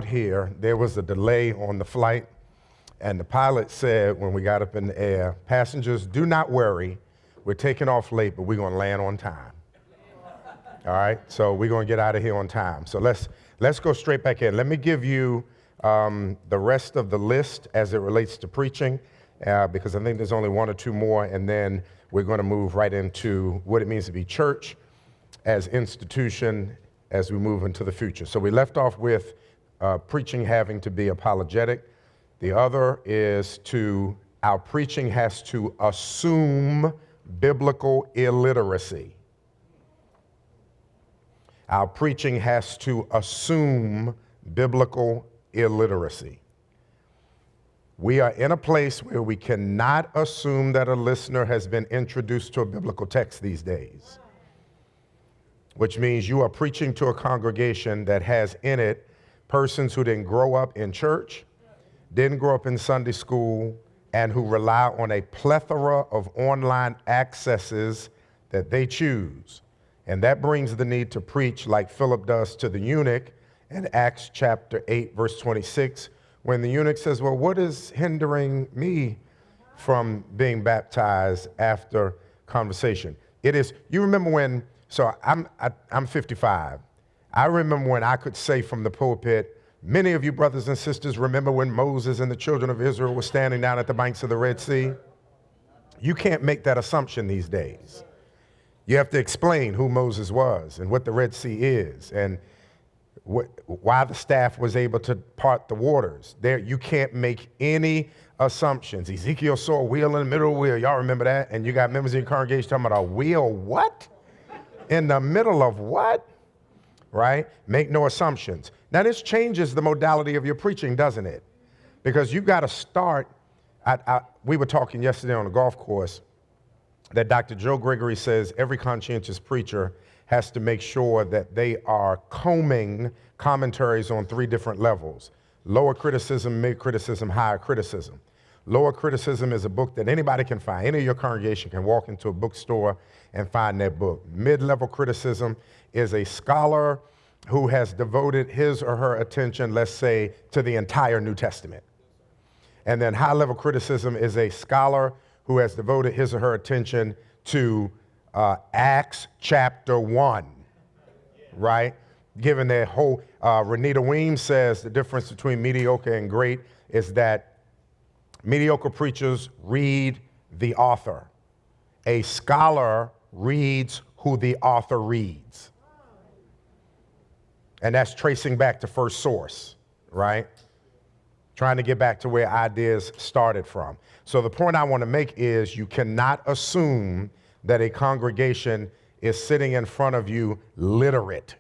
here, there was a delay on the flight, and the pilot said when we got up in the air, passengers, do not worry, we're taking off late, but we're going to land on time. All right, so we're going to get out of here on time. So let's go straight back in. Let me give you the rest of the list as it relates to preaching, because I think there's only one or two more, and then we're going to move right into what it means to be church as institution as we move into the future. So we left off with preaching having to be apologetic. The other is our preaching has to assume biblical illiteracy. Our preaching has to assume biblical illiteracy. We are in a place where we cannot assume that a listener has been introduced to a biblical text these days, which means you are preaching to a congregation that has in it persons who didn't grow up in church, didn't grow up in Sunday school, and who rely on a plethora of online accesses that they choose. And that brings the need to preach like Philip does to the eunuch in Acts chapter 8, verse 26, when the eunuch says, well, what is hindering me from being baptized after conversation? It is, you remember when, so I'm 55. I remember when I could say from the pulpit, many of you brothers and sisters remember when Moses and the children of Israel were standing down at the banks of the Red Sea? You can't make that assumption these days. You have to explain who Moses was and what the Red Sea is and why the staff was able to part the waters. There, you can't make any assumptions. Ezekiel saw a wheel in the middle of the wheel. Y'all remember that? And you got members in your congregation talking about a wheel what? In the middle of what? Right? Make no assumptions. Now, this changes the modality of your preaching, doesn't it? Because you've got to start. We were talking yesterday on the golf course that Dr. Joe Gregory says every conscientious preacher has to make sure that they are combing commentaries on three different levels: lower criticism, mid criticism, higher criticism. Lower criticism is a book that anybody can find. Any of your congregation can walk into a bookstore and find that book. Mid-level criticism is a scholar who has devoted his or her attention, let's say, to the entire New Testament. And then high-level criticism is a scholar who has devoted his or her attention to Acts chapter 1, right? Given that whole, Renita Weems says the difference between mediocre and great is that mediocre preachers read the author. A scholar reads who the author reads. And that's tracing back to first source, right? Trying to get back to where ideas started from. So the point I want to make is you cannot assume that a congregation is sitting in front of you literate.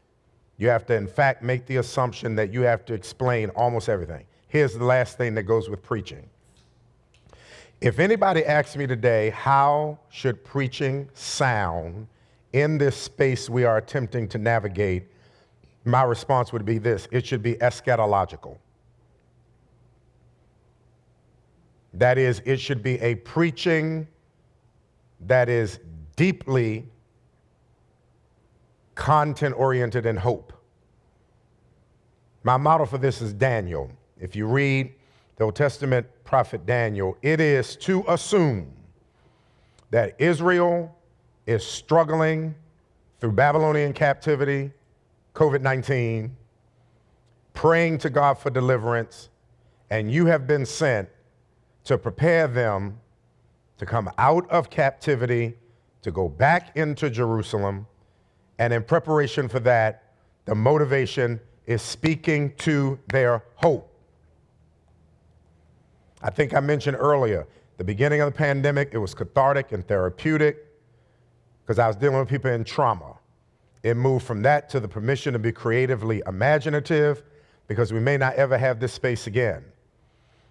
You have to, in fact, make the assumption that you have to explain almost everything. Here's the last thing that goes with preaching. If anybody asks me today, how should preaching sound in this space we are attempting to navigate, my response would be this: it should be eschatological. That is, it should be a preaching that is deeply content-oriented and hope. My model for this is Daniel. If you read the Old Testament prophet Daniel, it is to assume that Israel is struggling through Babylonian captivity, COVID-19, praying to God for deliverance, and you have been sent to prepare them to come out of captivity, to go back into Jerusalem, and in preparation for that, the motivation is speaking to their hope. I think I mentioned earlier, the beginning of the pandemic, it was cathartic and therapeutic because I was dealing with people in trauma. It moved from that to the permission to be creatively imaginative because we may not ever have this space again.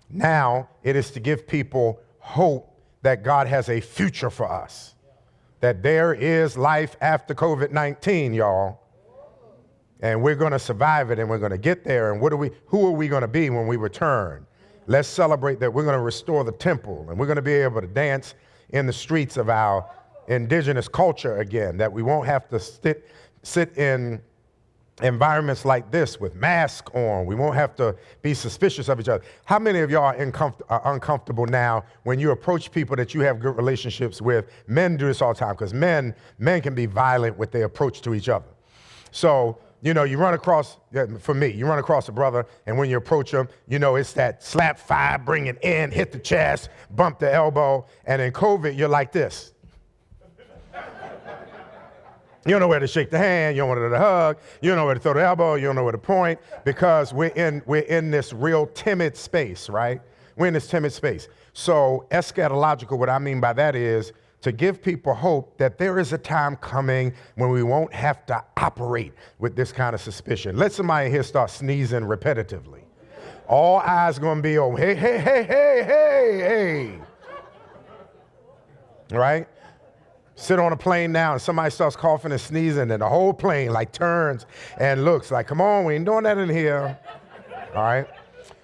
Now it is to give people hope that God has a future for us, that there is life after COVID-19, y'all, and we're going to survive it and we're going to get there. And who are we going to be when we return? Let's celebrate that we're going to restore the temple and we're going to be able to dance in the streets of our indigenous culture again, that we won't have to sit in environments like this with masks on. We won't have to be suspicious of each other. How many of y'all are uncomfortable now when you approach people that you have good relationships with? Men do this all the time because men can be violent with their approach to each other. So, you run across, for me, you run across a brother, and when you approach him, it's that slap five, bring it in, hit the chest, bump the elbow, and in COVID, you're like this. You don't know where to shake the hand, you don't know where to hug, you don't know where to throw the elbow, you don't know where to point, because we're in this real timid space, right? We're in this timid space. So eschatological, what I mean by that is to give people hope that there is a time coming when we won't have to operate with this kind of suspicion. Let somebody here start sneezing repetitively. All eyes gonna be on, hey, hey, hey, hey, hey, hey. Right? Sit on a plane now and somebody starts coughing and sneezing and the whole plane like turns and looks like, come on, we ain't doing that in here. All right?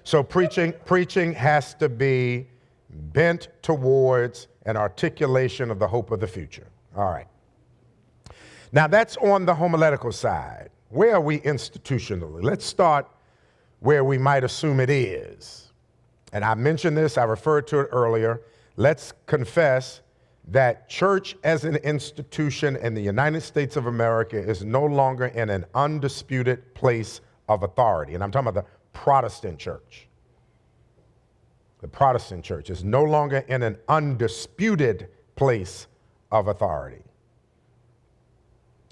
So preaching has to be bent towards an articulation of the hope of the future. All right. Now that's on the homiletical side. Where are we institutionally? Let's start where we might assume it is. And I mentioned this, I referred to it earlier. Let's confess that church as an institution in the United States of America is no longer in an undisputed place of authority. And I'm talking about the Protestant church. The Protestant church is no longer in an undisputed place of authority.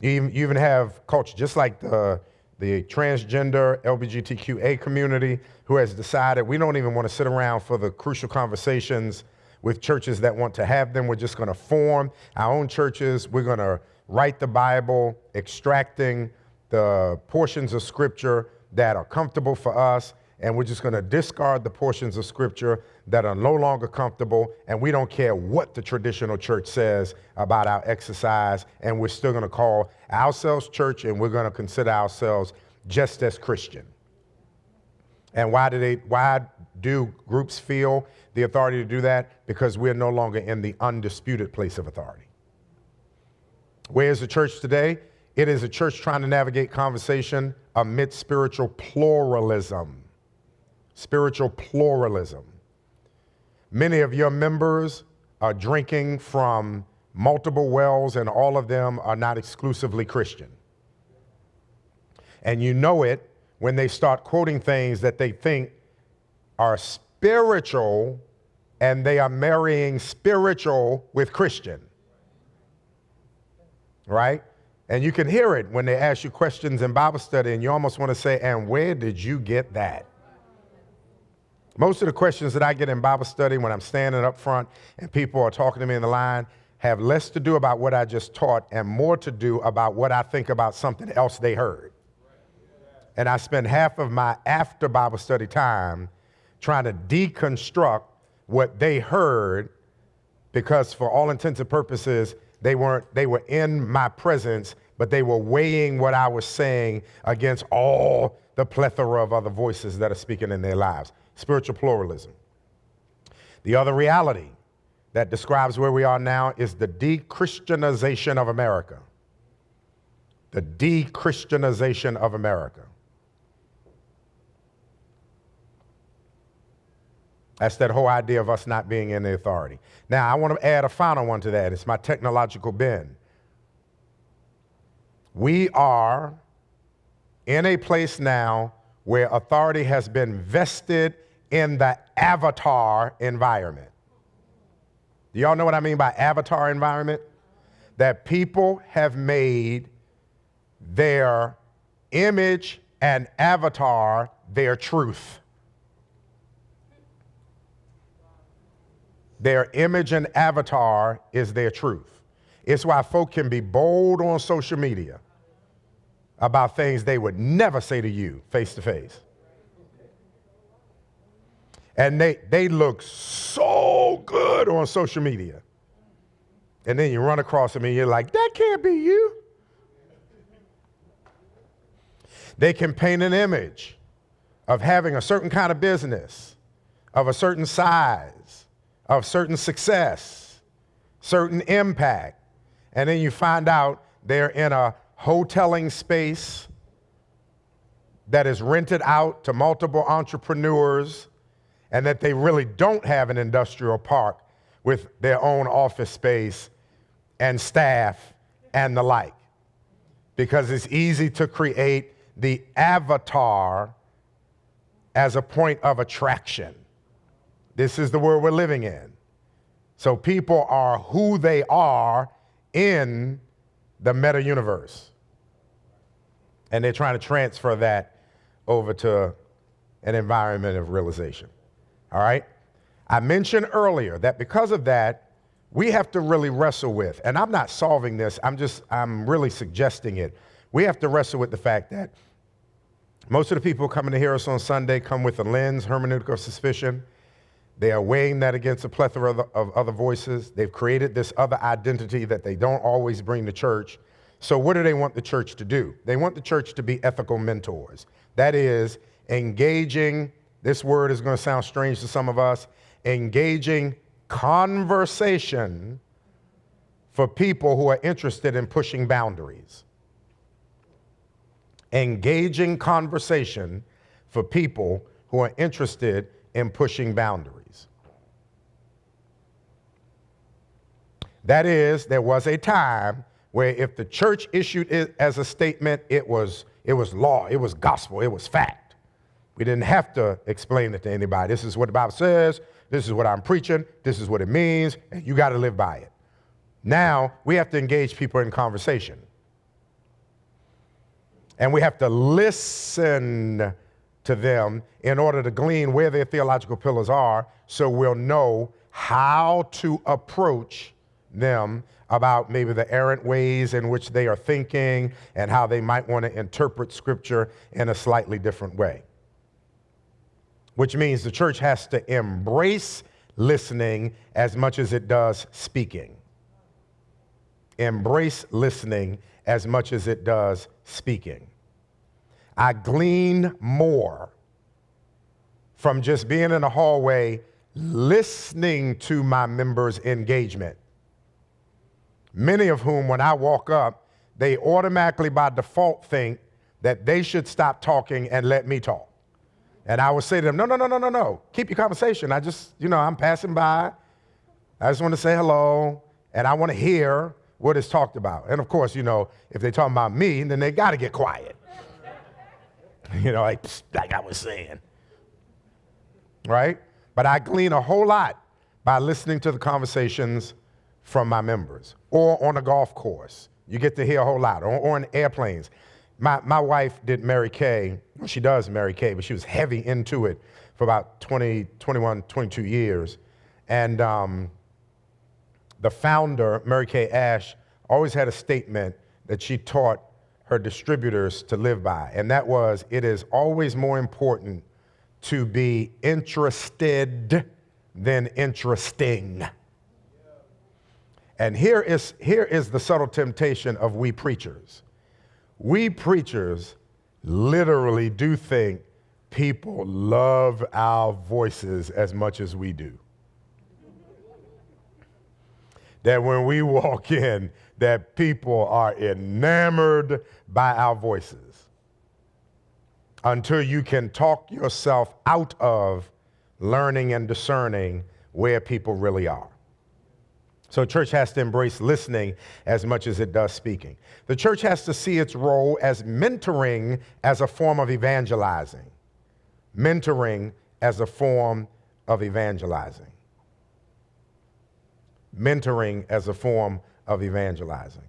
You even have culture, just like the transgender LGBTQA community, who has decided we don't even want to sit around for the crucial conversations with churches that want to have them. We're just going to form our own churches. We're going to write the Bible, extracting the portions of Scripture that are comfortable for us, and we're just going to discard the portions of Scripture that are no longer comfortable, and we don't care what the traditional church says about our exercise, and we're still going to call ourselves church, and we're going to consider ourselves just as Christian. And why do groups feel the authority to do that? Because we're no longer in the undisputed place of authority. Where is the church today? It is a church trying to navigate conversation amid spiritual pluralism. Spiritual pluralism. Many of your members are drinking from multiple wells, and all of them are not exclusively Christian. And you know it when they start quoting things that they think are spiritual, and they are marrying spiritual with Christian. Right? And you can hear it when they ask you questions in Bible study, and you almost want to say, and where did you get that? Most of the questions that I get in Bible study when I'm standing up front and people are talking to me in the line have less to do about what I just taught and more to do about what I think about something else they heard. And I spend half of my after Bible study time trying to deconstruct what they heard, because for all intents and purposes, they were in my presence, but they were weighing what I was saying against all the plethora of other voices that are speaking in their lives. Spiritual pluralism. The other reality that describes where we are now is the de-Christianization of America. The de-Christianization of America. That's that whole idea of us not being in the authority. Now, I want to add a final one to that. It's my technological bend. We are in a place now where authority has been vested in the avatar environment. Do y'all know what I mean by avatar environment? That people have made their image and avatar their truth. Their image and avatar is their truth. It's why folk can be bold on social media about things they would never say to you face to face. And they look so good on social media. And then you run across them and you're like, that can't be you. They can paint an image of having a certain kind of business, of a certain size, of certain success, certain impact. And then you find out they're in a hoteling space that is rented out to multiple entrepreneurs, and that they really don't have an industrial park with their own office space and staff and the like. Because it's easy to create the avatar as a point of attraction. This is the world we're living in. So people are who they are in the meta universe. And they're trying to transfer that over to an environment of realization. All right? I mentioned earlier that because of that, we have to really wrestle with, and I'm not solving this, I'm really suggesting it. We have to wrestle with the fact that most of the people coming to hear us on Sunday come with a lens, hermeneutic of suspicion. They are weighing that against a plethora of other voices. They've created this other identity that they don't always bring to church. So what do they want the church to do? They want the church to be ethical mentors. That is, engaging, this word is going to sound strange to some of us, engaging conversation for people who are interested in pushing boundaries. Engaging conversation for people who are interested in pushing boundaries. That is, there was a time where if the church issued it as a statement, it was law, it was gospel, it was fact. We didn't have to explain it to anybody. This is what the Bible says, this is what I'm preaching, this is what it means, and you got to live by it. Now, we have to engage people in conversation. And we have to listen to them in order to glean where their theological pillars are, so we'll know how to approach them about maybe the errant ways in which they are thinking and how they might want to interpret Scripture in a slightly different way. Which means the church has to embrace listening as much as it does speaking. Embrace listening as much as it does speaking. I glean more from just being in a hallway listening to my members' engagement. Many of whom, when I walk up, they automatically by default think that they should stop talking and let me talk. And I would say to them, no, keep your conversation. I'm passing by. I just want to say hello, and I want to hear what is talked about. And of course, if they're talking about me, then they got to get quiet. Like I was saying. Right? But I glean a whole lot by listening to the conversations from my members. Or on a golf course. You get to hear a whole lot. Or on airplanes. My wife did Mary Kay. Well, she does Mary Kay, but she was heavy into it for about 21, 22 years. And the founder, Mary Kay Ash, always had a statement that she taught her distributors to live by. And that was, it is always more important to be interested than interesting. And here is the subtle temptation of we preachers. We preachers literally do think people love our voices as much as we do. That when we walk in, that people are enamored by our voices until you can talk yourself out of learning and discerning where people really are. So church has to embrace listening as much as it does speaking. The church has to see its role as mentoring as a form of evangelizing. Mentoring as a form of evangelizing. Mentoring as a form of evangelizing.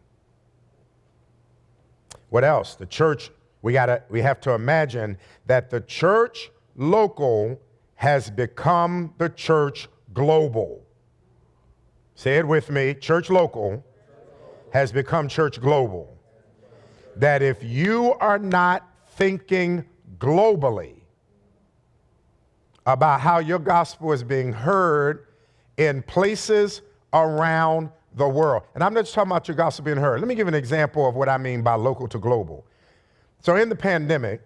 What else? The church, we have to imagine that the church local has become the church global. Say it with me, church local has become church global. That if you are not thinking globally about how your gospel is being heard in places around the world. And I'm not just talking about your gospel being heard. Let me give an example of what I mean by local to global. So in the pandemic,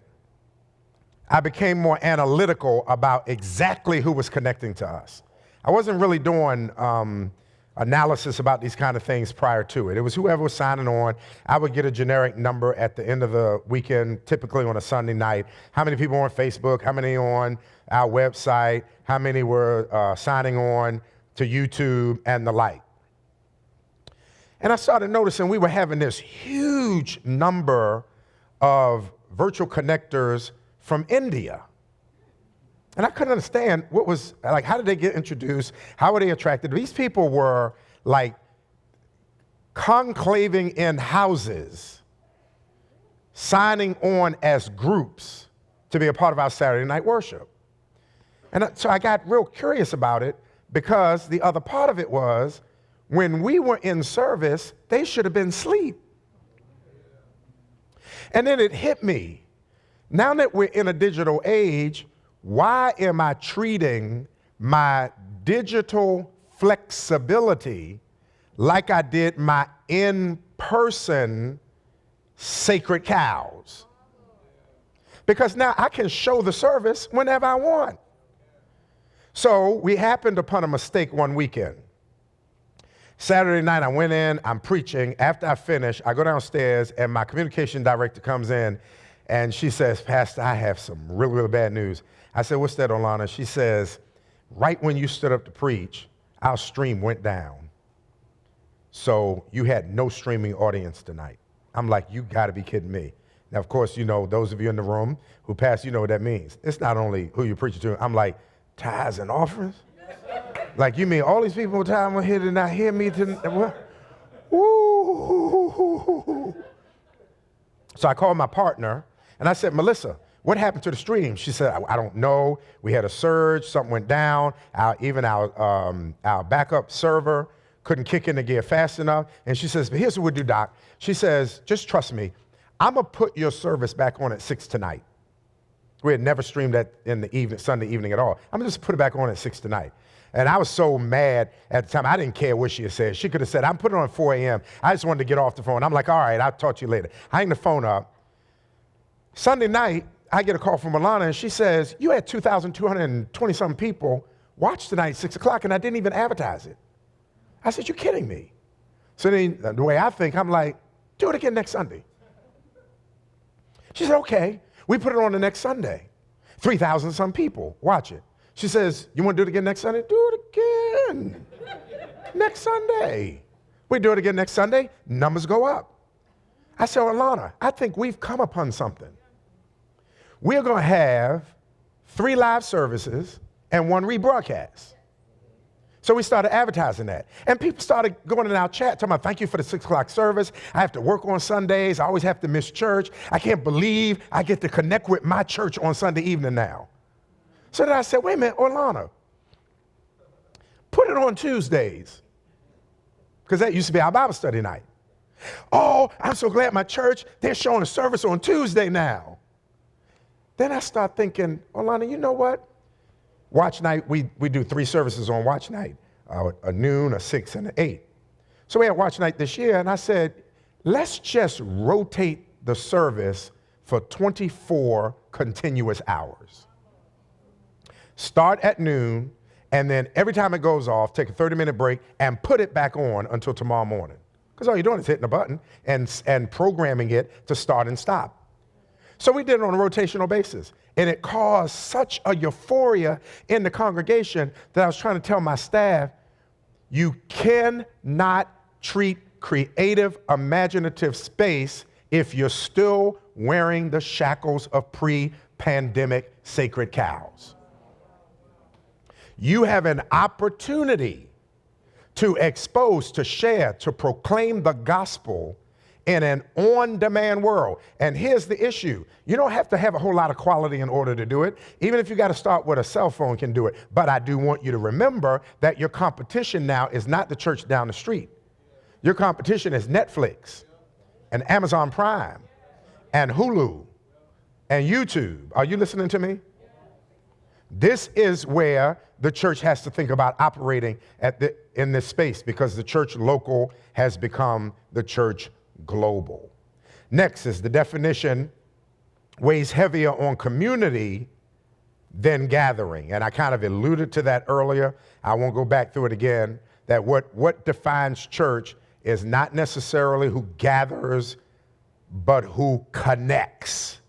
I became more analytical about exactly who was connecting to us. I wasn't really doing analysis about these kind of things prior to it. It was whoever was signing on. I would get a generic number at the end of the weekend, typically on a Sunday night. How many people on Facebook? How many on our website? How many were signing on to YouTube and the like? And I started noticing we were having this huge number of virtual connectors from India. And I couldn't understand what was, like, how did they get introduced? How were they attracted? These people were like conclaving in houses, signing on as groups to be a part of our Saturday night worship. And so I got real curious about it, because the other part of it was, when we were in service, they should have been asleep. And then it hit me. Now that we're in a digital age, why am I treating my digital flexibility like I did my in-person sacred cows? Because now I can show the service whenever I want. So we happened upon a mistake one weekend. Saturday night, I went in, I'm preaching. After I finish, I go downstairs, and my communication director comes in, and she says, Pastor, I have some really, really bad news. I said, what's that, Olana? She says, right when you stood up to preach, our stream went down. So you had no streaming audience tonight. I'm like, you got to be kidding me. Now, of course, you know, those of you in the room who pass, you know what that means. It's not only who you're preaching to. I'm like, tithes and offerings? Like, you mean all these people with time were here to not hear me? What? Ooh. So I called my partner, and I said, Melissa, what happened to the stream? She said, I don't know. We had a surge. Something went down. Our backup server couldn't kick into gear fast enough. And she says, but here's what we'll do, Doc. She says, just trust me. I'm going to put your service back on at 6 tonight. We had never streamed that in the evening, Sunday evening at all. I'm going to just put it back on at 6 tonight. And I was so mad at the time. I didn't care what she had said. She could have said, I'm putting it on at 4 a.m. I just wanted to get off the phone. I'm like, all right, I'll talk to you later. I hang the phone up. Sunday night, I get a call from Alana, and she says, you had 2,220-something people watch tonight at 6 o'clock, and I didn't even advertise it. I said, you're kidding me. So then the way I think, I'm like, do it again next Sunday. She said, okay. We put it on the next Sunday. 3,000-some people watch it. She says, you want to do it again next Sunday? Do it again. Next Sunday. We do it again next Sunday, numbers go up. I said, Alana, I think we've come upon something. We're going to have 3 live services and 1 rebroadcast. So we started advertising that. And people started going in our chat, talking about, thank you for the 6 o'clock service. I have to work on Sundays. I always have to miss church. I can't believe I get to connect with my church on Sunday evening now. So then I said, wait a minute, Orlando, put it on Tuesdays. Because that used to be our Bible study night. Oh, I'm so glad my church, they're showing a service on Tuesday now. Then I start thinking, Orlando, you know what? Watch night, we do 3 services on watch night, a noon, a 6, and an 8. So we had watch night this year, and I said, let's just rotate the service for 24 continuous hours. Start at noon, and then every time it goes off, take a 30-minute break and put it back on until tomorrow morning. Because all you're doing is hitting a button and programming it to start and stop. So we did it on a rotational basis. And it caused such a euphoria in the congregation that I was trying to tell my staff, you cannot treat creative, imaginative space if you're still wearing the shackles of pre-pandemic sacred cows. You have an opportunity to expose, to share, to proclaim the gospel in an on-demand world. And here's the issue. You don't have to have a whole lot of quality in order to do it. Even if you got to start with a cell phone can do it. But I do want you to remember that your competition now is not the church down the street. Your competition is Netflix and Amazon Prime and Hulu and YouTube. Are you listening to me? This is where the church has to think about operating in this space, because the church local has become the church global. Next is the definition weighs heavier on community than gathering. And I kind of alluded to that earlier. I won't go back through it again. that what defines church is not necessarily who gathers, but who connects.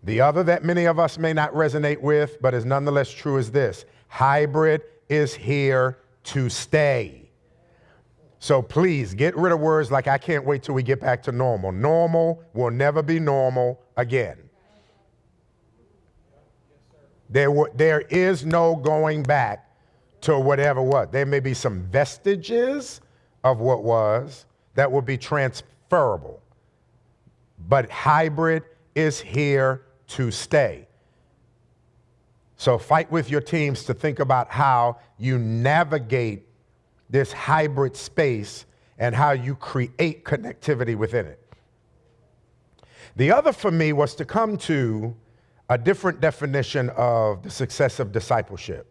The other that many of us may not resonate with, but is nonetheless true, is this: hybrid is here to stay. So please get rid of words like "I can't wait till we get back to normal." Normal will never be normal again. There is no going back to whatever was. There may be some vestiges of what was that will be transferable, but hybrid is here to stay. So fight with your teams to think about how you navigate this hybrid space and how you create connectivity within it. The other for me was to come to a different definition of the success of discipleship.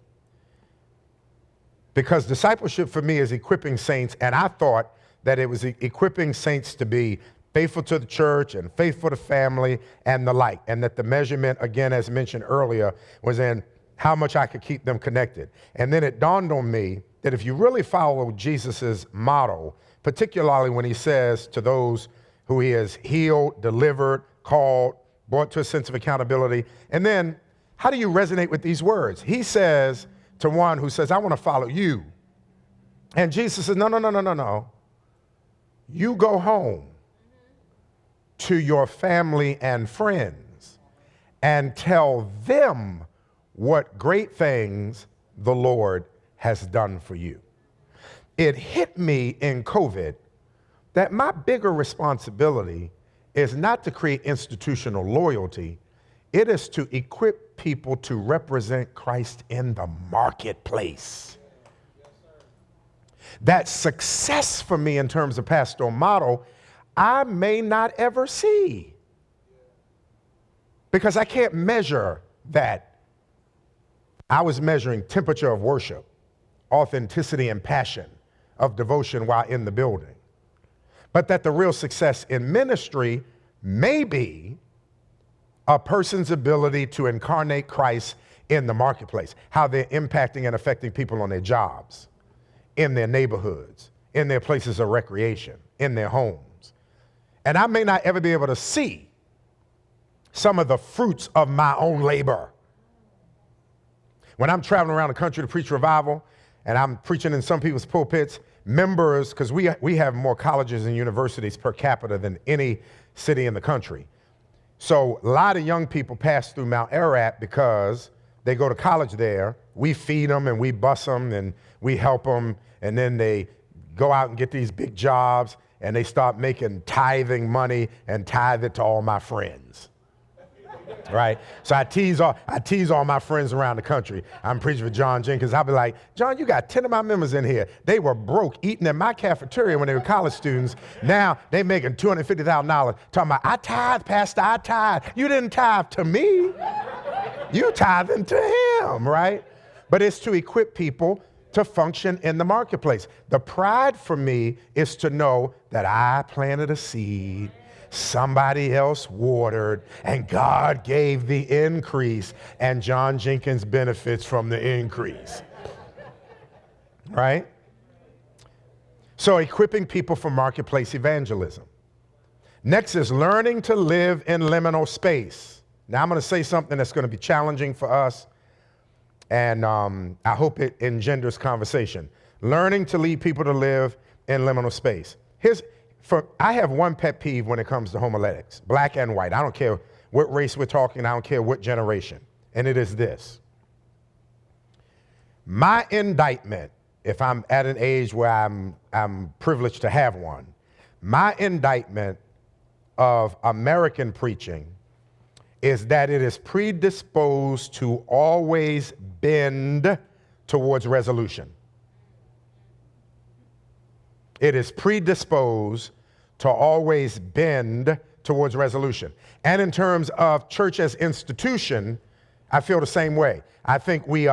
Because discipleship for me is equipping saints, and I thought that it was equipping saints to be faithful to the church and faithful to family and the like, and that the measurement, again, as mentioned earlier, was in how much I could keep them connected. And then it dawned on me that if you really follow Jesus's model, particularly when he says to those who he has healed, delivered, called, brought to a sense of accountability, and then how do you resonate with these words? He says to one who says, "I want to follow you." And Jesus says, no. You go home to your family and friends and tell them what great things the Lord has done for you. It hit me in COVID that my bigger responsibility is not to create institutional loyalty. It is to equip people to represent Christ in the marketplace. That success for me in terms of pastoral model, I may not ever see, because I can't measure that. I was measuring temperature of worship, authenticity and passion of devotion while in the building. But that the real success in ministry may be a person's ability to incarnate Christ in the marketplace, how they're impacting and affecting people on their jobs, in their neighborhoods, in their places of recreation, in their homes. And I may not ever be able to see some of the fruits of my own labor. When I'm traveling around the country to preach revival, and I'm preaching in some people's pulpits, members, because we have more colleges and universities per capita than any city in the country. So a lot of young people pass through Mount Ararat because they go to college there. We feed them and we bus them and we help them, and then they go out and get these big jobs and they start making tithing money and tithe it to all my friends. Right? So I tease all my friends around the country. I'm preaching for John Jenkins. I'll be like, "John, you got 10 of my members in here. They were broke eating in my cafeteria when they were college students. Now they making $250,000. Talking about, I tithe, Pastor, I tithe. You didn't tithe to me. You tithing to him," right? But it's to equip people to function in the marketplace. The pride for me is to know that I planted a seed, somebody else watered, and God gave the increase, and John Jenkins benefits from the increase. Right? So equipping people for marketplace evangelism. Next is learning to live in liminal space. Now I'm going to say something that's going to be challenging for us, and I hope it engenders conversation. Learning to lead people to live in liminal space. I have one pet peeve when it comes to homiletics, black and white. I don't care what race we're talking, I don't care what generation, and it is this. My indictment, if I'm at an age where I'm privileged to have one, my indictment of American preaching is that it is predisposed to always bend towards resolution. It is predisposed to always bend towards resolution. And in terms of church as institution, I feel the same way. I think we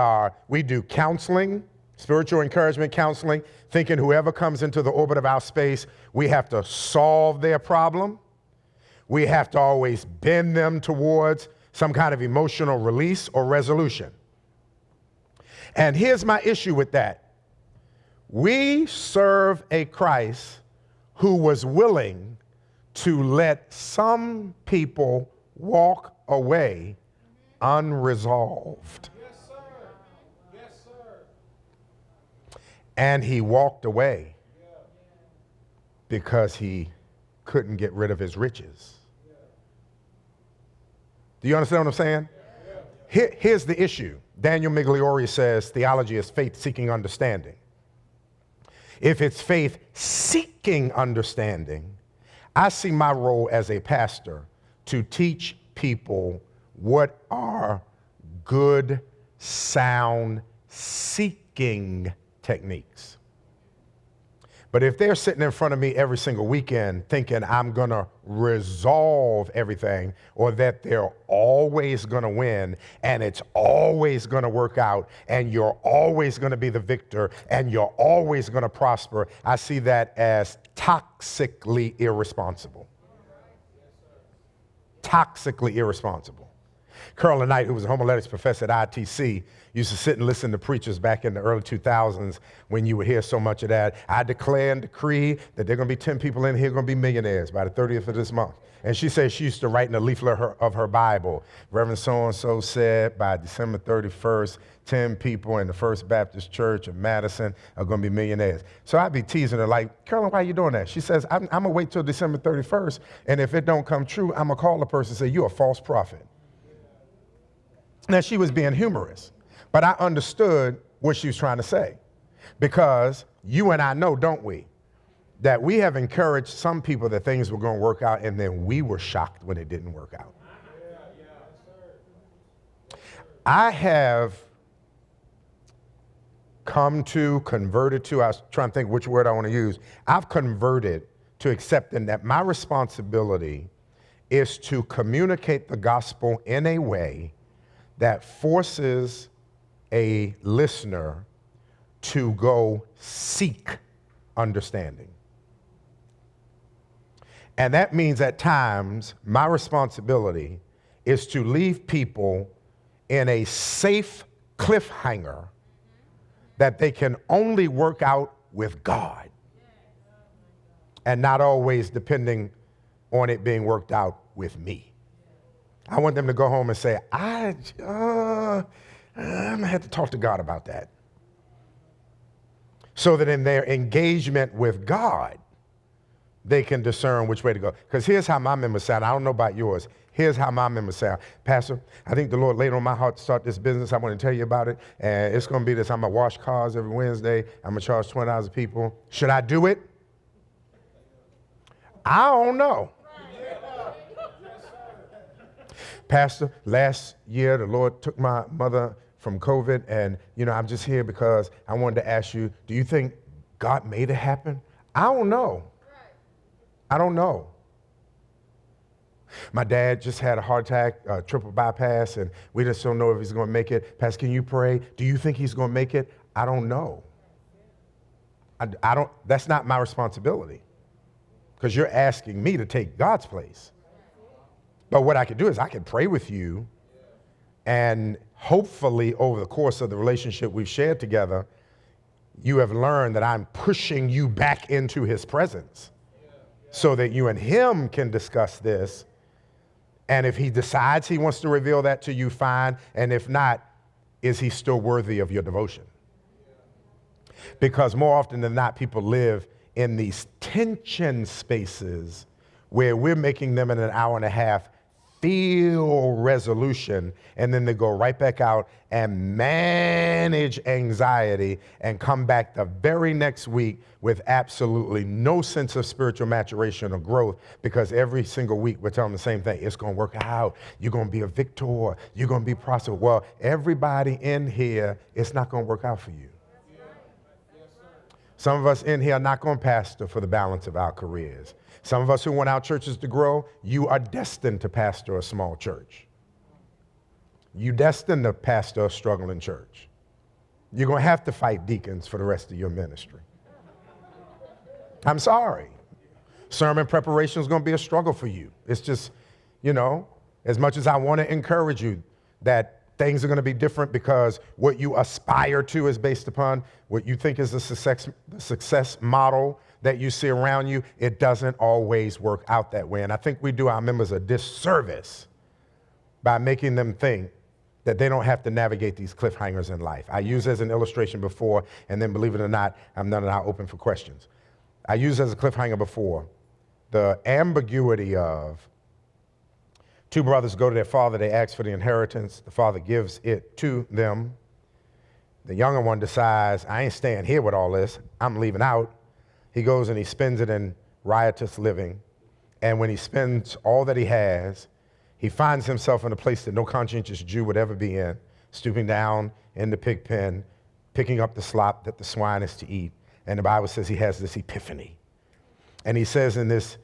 do counseling, spiritual encouragement counseling, thinking whoever comes into the orbit of our space, we have to solve their problem. We have to always bend them towards some kind of emotional release or resolution. And here's my issue with that. We serve a Christ who was willing to let some people walk away unresolved. Yes, sir. Yes, sir. And he walked away because he couldn't get rid of his riches. Do you understand what I'm saying? Here's the issue. Daniel Migliore says theology is faith-seeking understanding. If it's faith-seeking understanding, I see my role as a pastor to teach people what are good, sound, seeking techniques. But if they're sitting in front of me every single weekend thinking I'm going to resolve everything, or that they're always going to win and it's always going to work out and you're always going to be the victor and you're always going to prosper, I see that as toxically irresponsible. Toxically irresponsible. Carolyn Knight, who was a homiletics professor at ITC, used to sit and listen to preachers back in the early 2000s when you would hear so much of that. I declare and decree that there are going to be 10 people in here going to be millionaires by the 30th of this month. And she says she used to write in the leaflet of her Bible, Reverend so-and-so said by December 31st, 10 people in the First Baptist Church of Madison are going to be millionaires. So I'd be teasing her like, Carolyn, why are you doing that? She says, I'm going to wait till December 31st, and if it don't come true, I'm going to call the person and say, you're a false prophet. Now, she was being humorous, but I understood what she was trying to say, because you and I know, don't we, that we have encouraged some people that things were going to work out, and then we were shocked when it didn't work out. I have converted to, I was trying to think which word I want to use. I've converted to accepting that my responsibility is to communicate the gospel in a way that forces a listener to go seek understanding. And that means at times my responsibility is to leave people in a safe cliffhanger that they can only work out with God, and not always depending on it being worked out with me. I want them to go home and say, I'm going to have to talk to God about that. So that in their engagement with God, they can discern which way to go. Because here's how my members sound. I don't know about yours. Here's how my members sound. Pastor, I think the Lord laid on my heart to start this business. I want to tell you about it. And it's going to be this. I'm going to wash cars every Wednesday. I'm going to charge $20 a people. Should I do it? I don't know. Pastor, last year the Lord took my mother from COVID, and I'm just here because I wanted to ask you, do you think God made it happen? I don't know. I don't know. My dad just had a heart attack, triple bypass, and we just don't know if he's going to make it. Pastor, can you pray? Do you think he's going to make it? I don't know. I don't. That's not my responsibility, because you're asking me to take God's place. But what I can do is I can pray with you, and hopefully over the course of the relationship we've shared together, you have learned that I'm pushing you back into his presence so that you and him can discuss this. And if he decides he wants to reveal that to you, fine. And if not, is he still worthy of your devotion? Because more often than not, people live in these tension spaces where we're making them in an hour and a half feel resolution, and then they go right back out and manage anxiety and come back the very next week with absolutely no sense of spiritual maturation or growth, because every single week we're telling them the same thing. It's going to work out. You're going to be a victor. You're going to be prosperous. Well, everybody in here, it's not going to work out for you. Some of us in here are not going to pastor for the balance of our careers. Some of us who want our churches to grow, you are destined to pastor a small church. You're destined to pastor a struggling church. You're going to have to fight deacons for the rest of your ministry. I'm sorry. Sermon preparation is going to be a struggle for you. It's just, as much as I want to encourage you that Things are going to be different because what you aspire to is based upon what you think is the success model that you see around you. It doesn't always work out that way. And I think we do our members a disservice by making them think that they don't have to navigate these cliffhangers in life. I used as an illustration before, and then believe it or not, I'm now open for questions. I used as a cliffhanger before the ambiguity of two brothers go to their father, they ask for the inheritance, the father gives it to them. The younger one decides, I ain't staying here with all this, I'm leaving out. He goes and he spends it in riotous living, and when he spends all that he has, he finds himself in a place that no conscientious Jew would ever be in, stooping down in the pig pen, picking up the slop that the swine is to eat. And the Bible says he has this epiphany. And he says in this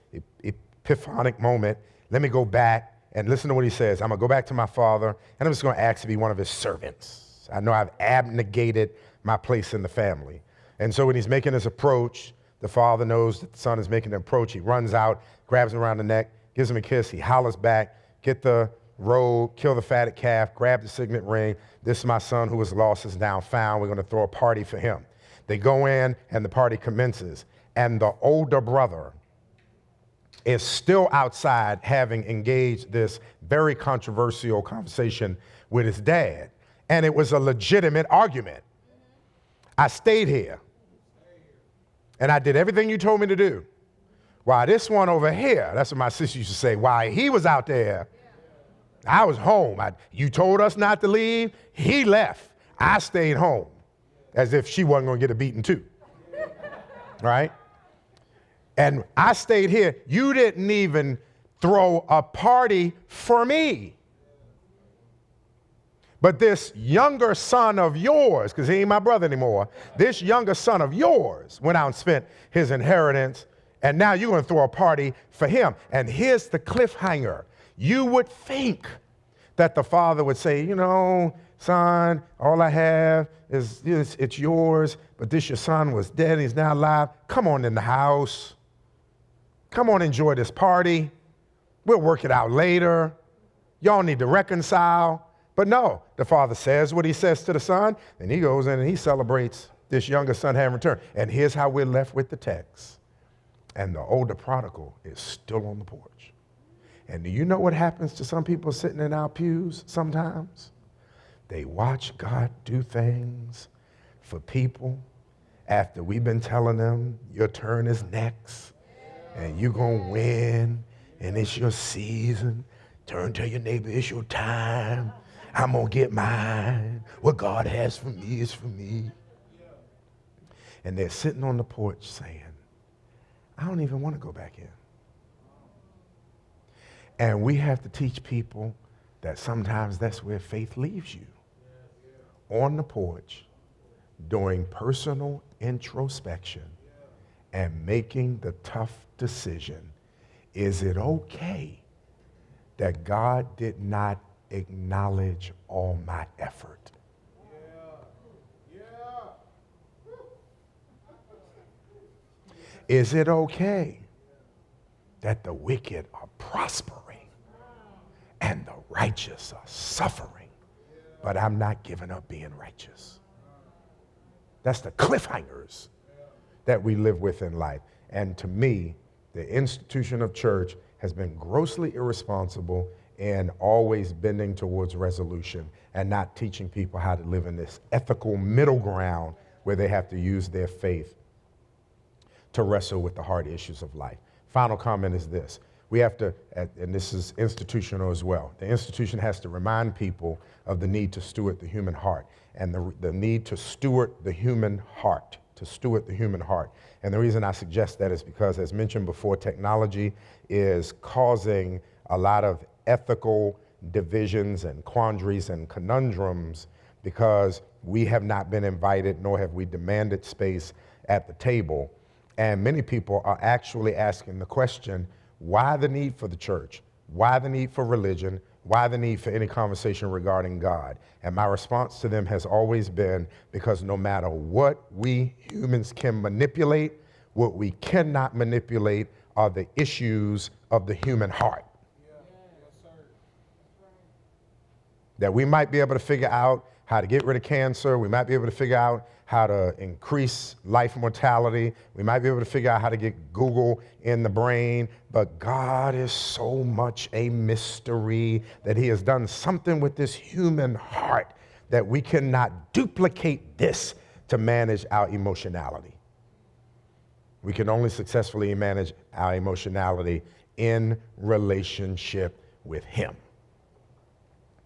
epiphanic moment, let me go back and listen to what he says. I'm going to go back to my father, and I'm just going to ask to be one of his servants. I know I've abnegated my place in the family. And so when he's making his approach, the father knows that the son is making an approach. He runs out, grabs him around the neck, gives him a kiss. He hollers back, get the robe, kill the fatted calf, grab the signet ring. This is my son who was lost is now found. We're going to throw a party for him. They go in and the party commences. And the older brother is still outside having engaged this very controversial conversation with his dad. And it was a legitimate argument. I stayed here and I did everything you told me to do. While this one over here, that's what my sister used to say, while he was out there, I was home. You told us not to leave. He left. I stayed home, as if she wasn't going to get a beating too. Right? And I stayed here. You didn't even throw a party for me. But this younger son of yours, because he ain't my brother anymore, this younger son of yours went out and spent his inheritance, and now you're going to throw a party for him. And here's the cliffhanger. You would think that the father would say, you know, son, all I have is it's yours, but this your son was dead, he's now alive. Come on in the house. Come on, enjoy this party. We'll work it out later. Y'all need to reconcile. But no, the father says what he says to the son, and he goes in and he celebrates this younger son having returned. And here's how we're left with the text. And the older prodigal is still on the porch. And do you know what happens to some people sitting in our pews sometimes? They watch God do things for people after we've been telling them your turn is next and you're going to win and it's your season. Turn to your neighbor, it's your time. I'm going to get mine. What God has for me is for me. And they're sitting on the porch saying, I don't even want to go back in. And we have to teach people that sometimes that's where faith leaves you. On the porch, doing personal introspection and making the tough decision. Is it okay that God did not acknowledge all my effort? Is it okay that the wicked are prospering and the righteous are suffering, but I'm not giving up being righteous? That's the cliffhangers that we live with in life. And to me, the institution of church has been grossly irresponsible in always bending towards resolution and not teaching people how to live in this ethical middle ground where they have to use their faith to wrestle with the hard issues of life. Final comment is this. We have to, and this is institutional as well, the institution has to remind people of the need to steward the human heart and the need to steward the human heart, And the reason I suggest that is because, as mentioned before, technology is causing a lot of ethical divisions and quandaries and conundrums because we have not been invited, nor have we demanded space at the table. And many people are actually asking the question, why the need for the church? Why the need for religion? Why the need for any conversation regarding God? And my response to them has always been, because no matter what we humans can manipulate, what we cannot manipulate are the issues of the human heart. That we might be able to figure out how to get rid of cancer. We might be able to figure out how to increase life mortality. We might be able to figure out how to get Google in the brain. But God is so much a mystery that he has done something with this human heart that we cannot duplicate this to manage our emotionality. We can only successfully manage our emotionality in relationship with him.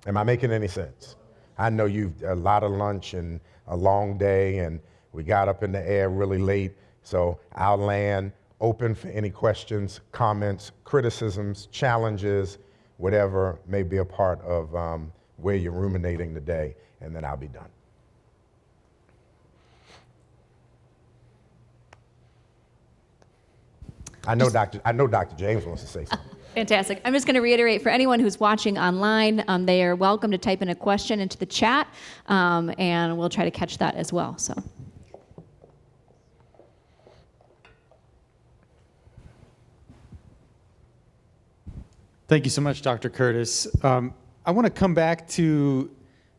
Am I making any sense? I know you've a lot of lunch and a long day, and we got up in the air really late, so I'll land open for any questions, comments, criticisms, challenges, whatever may be a part of where you're ruminating today, and then I'll be done. I know Dr. James wants to say something. Fantastic. I'm just going to reiterate for anyone who's watching online, they are welcome to type in a question into the chat, and we'll try to catch that as well. So. Thank you so much, Dr. Curtis. I want to come back to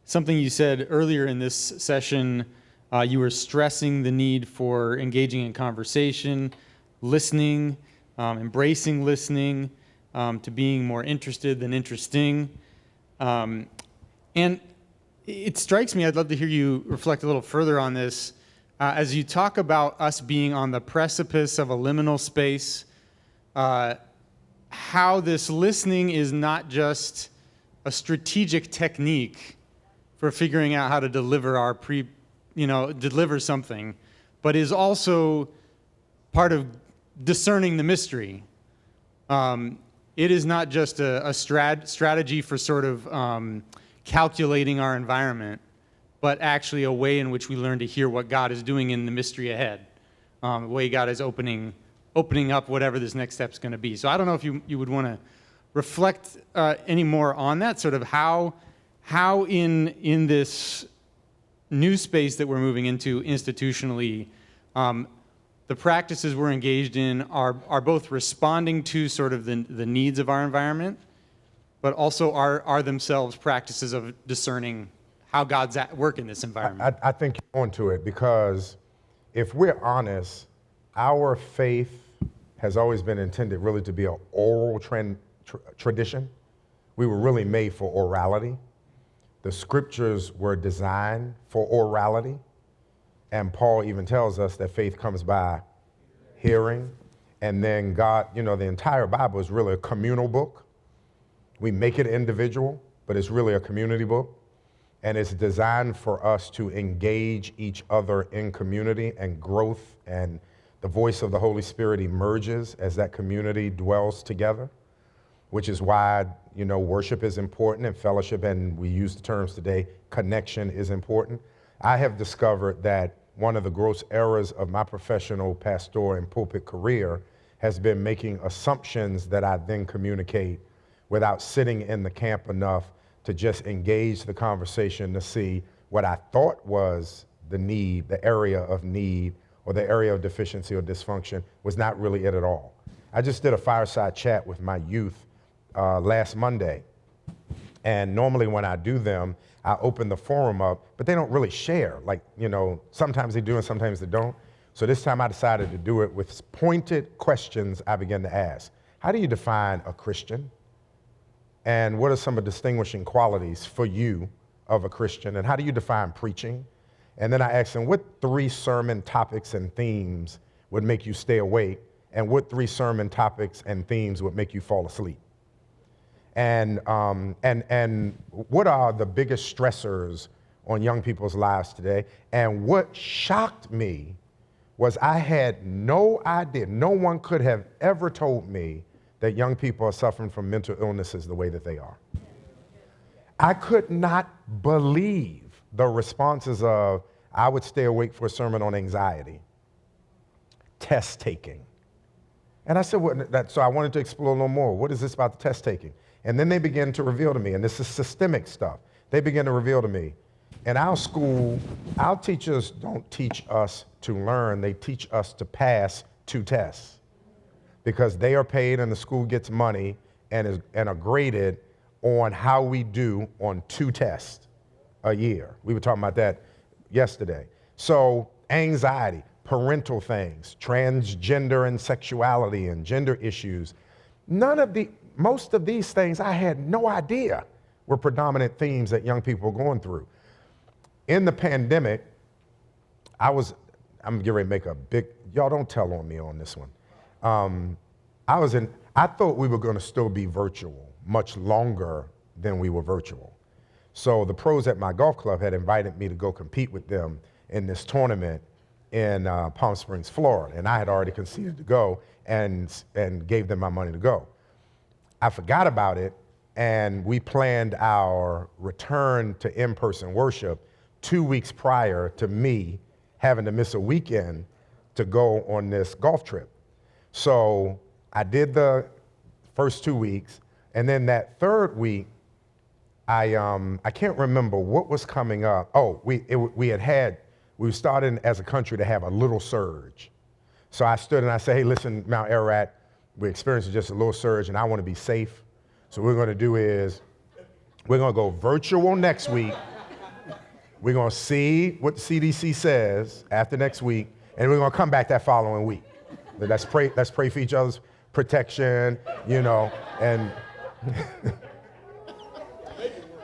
something you said earlier in this session. You were stressing the need for engaging in conversation, listening, embracing listening, to being more interested than interesting. And it strikes me, I'd love to hear you reflect a little further on this, as you talk about us being on the precipice of a liminal space, how this listening is not just a strategic technique for figuring out how to deliver deliver something, but is also part of discerning the mystery. It is not just a strategy for sort of calculating our environment, but actually a way in which we learn to hear what God is doing in the mystery ahead, the way God is opening up whatever this next step's going to be. So I don't know if you would want to reflect any more on that, sort of how in this new space that we're moving into institutionally, the practices we're engaged in are both responding to sort of the needs of our environment, but also are themselves practices of discerning how God's at work in this environment. I think you're onto it, because if we're honest, our faith has always been intended really to be an oral tradition. We were really made for orality. The scriptures were designed for orality. And Paul even tells us that faith comes by hearing. And then God, the entire Bible is really a communal book. We make it individual, but it's really a community book. And it's designed for us to engage each other in community and growth, and the voice of the Holy Spirit emerges as that community dwells together, which is why, worship is important and fellowship, and we use the terms today, connection is important. I have discovered that one of the gross errors of my professional pastoral and pulpit career has been making assumptions that I then communicate without sitting in the camp enough to just engage the conversation to see what I thought was the need, the area of need, or the area of deficiency or dysfunction was not really it at all. I just did a fireside chat with my youth last Monday. And normally when I do them, I open the forum up, but they don't really share. Sometimes they do and sometimes they don't. So this time I decided to do it with pointed questions I began to ask. How do you define a Christian? And what are some of the distinguishing qualities for you of a Christian? And how do you define preaching? And then I asked them, what 3 sermon topics and themes would make you stay awake? And what 3 sermon topics and themes would make you fall asleep? And what are the biggest stressors on young people's lives today? And what shocked me was I had no idea, no one could have ever told me that young people are suffering from mental illnesses the way that they are. I could not believe the responses of, I would stay awake for a sermon on anxiety, test taking. And I said, so I wanted to explore a little more. What is this about the test taking? And then they began to reveal to me, and this is systemic stuff. They began to reveal to me, in our school, our teachers don't teach us to learn, they teach us to pass 2 tests. Because they are paid and the school gets money and are graded on how we do on 2 tests a year. We were talking about that yesterday. So anxiety, parental things, transgender and sexuality and gender issues. Most of these things I had no idea were predominant themes that young people were going through. In the pandemic, I'm getting ready to make a big, y'all don't tell on me on this one. I thought we were going to still be virtual much longer than we were virtual. So the pros at my golf club had invited me to go compete with them in this tournament in Palm Springs, Florida. And I had already conceded to go and gave them my money to go. I forgot about it, and we planned our return to in-person worship 2 weeks prior to me having to miss a weekend to go on this golf trip. So I did the first 2 weeks, and then that third week, I can't remember what was coming up. Oh, we were starting as a country to have a little surge. So I stood and I said, hey, listen, Mount Ararat, we're experiencing just a little surge, and I want to be safe. So what we're going to do is we're going to go virtual next week. We're going to see what the CDC says after next week, and we're going to come back that following week. Let's pray for each other's protection, and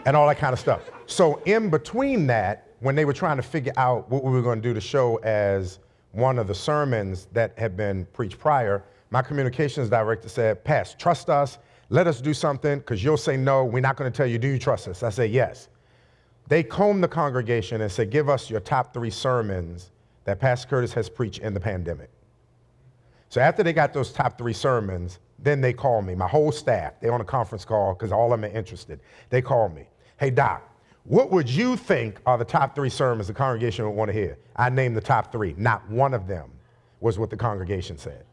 and all that kind of stuff. So in between that, when they were trying to figure out what we were going to do to show as one of the sermons that had been preached prior, my communications director said, Pastor, trust us, let us do something, because you'll say no, we're not going to tell you, do you trust us? I said, yes. They combed the congregation and said, give us your top 3 sermons that Pastor Curtis has preached in the pandemic. So after they got those top 3 sermons, then they called me, my whole staff. They're on a conference call because all of them are interested. They called me. Hey, Doc, what would you think are the top 3 sermons the congregation would want to hear? I named the top 3. Not one of them was what the congregation said.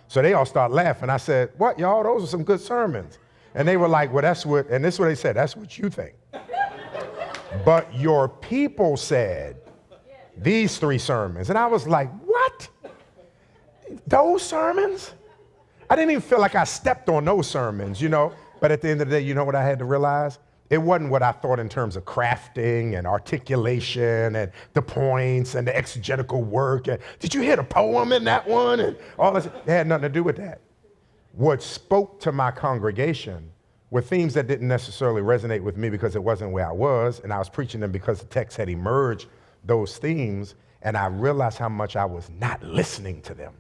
So they all started laughing. I said, what, y'all? Those are some good sermons. And they were like, well, and this is what they said, that's what you think. But your people said these 3 sermons. And I was like, what? Those sermons? I didn't even feel like I stepped on those sermons, But at the end of the day, you know what I had to realize? It wasn't what I thought in terms of crafting and articulation and the points and the exegetical work. And did you hear the poem in that one? And all this. It had nothing to do with that. What spoke to my congregation were themes that didn't necessarily resonate with me because it wasn't where I was, and I was preaching them because the text had emerged those themes, and I realized how much I was not listening to them.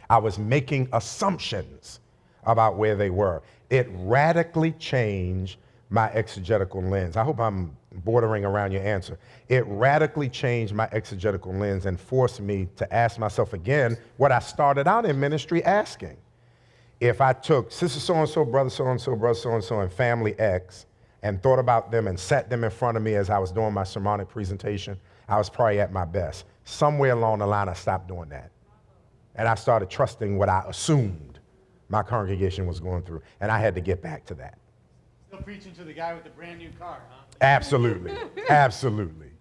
I was making assumptions about where they were. It radically changed my exegetical lens. I hope I'm bordering around your answer. It radically changed my exegetical lens and forced me to ask myself again what I started out in ministry asking. If I took sister so-and-so, brother so-and-so, brother so-and-so, and family X and thought about them and sat them in front of me as I was doing my sermonic presentation, I was probably at my best. Somewhere along the line, I stopped doing that. And I started trusting what I assumed my congregation was going through. And I had to get back to that. Still preaching to the guy with the brand new car, huh? Absolutely. Absolutely.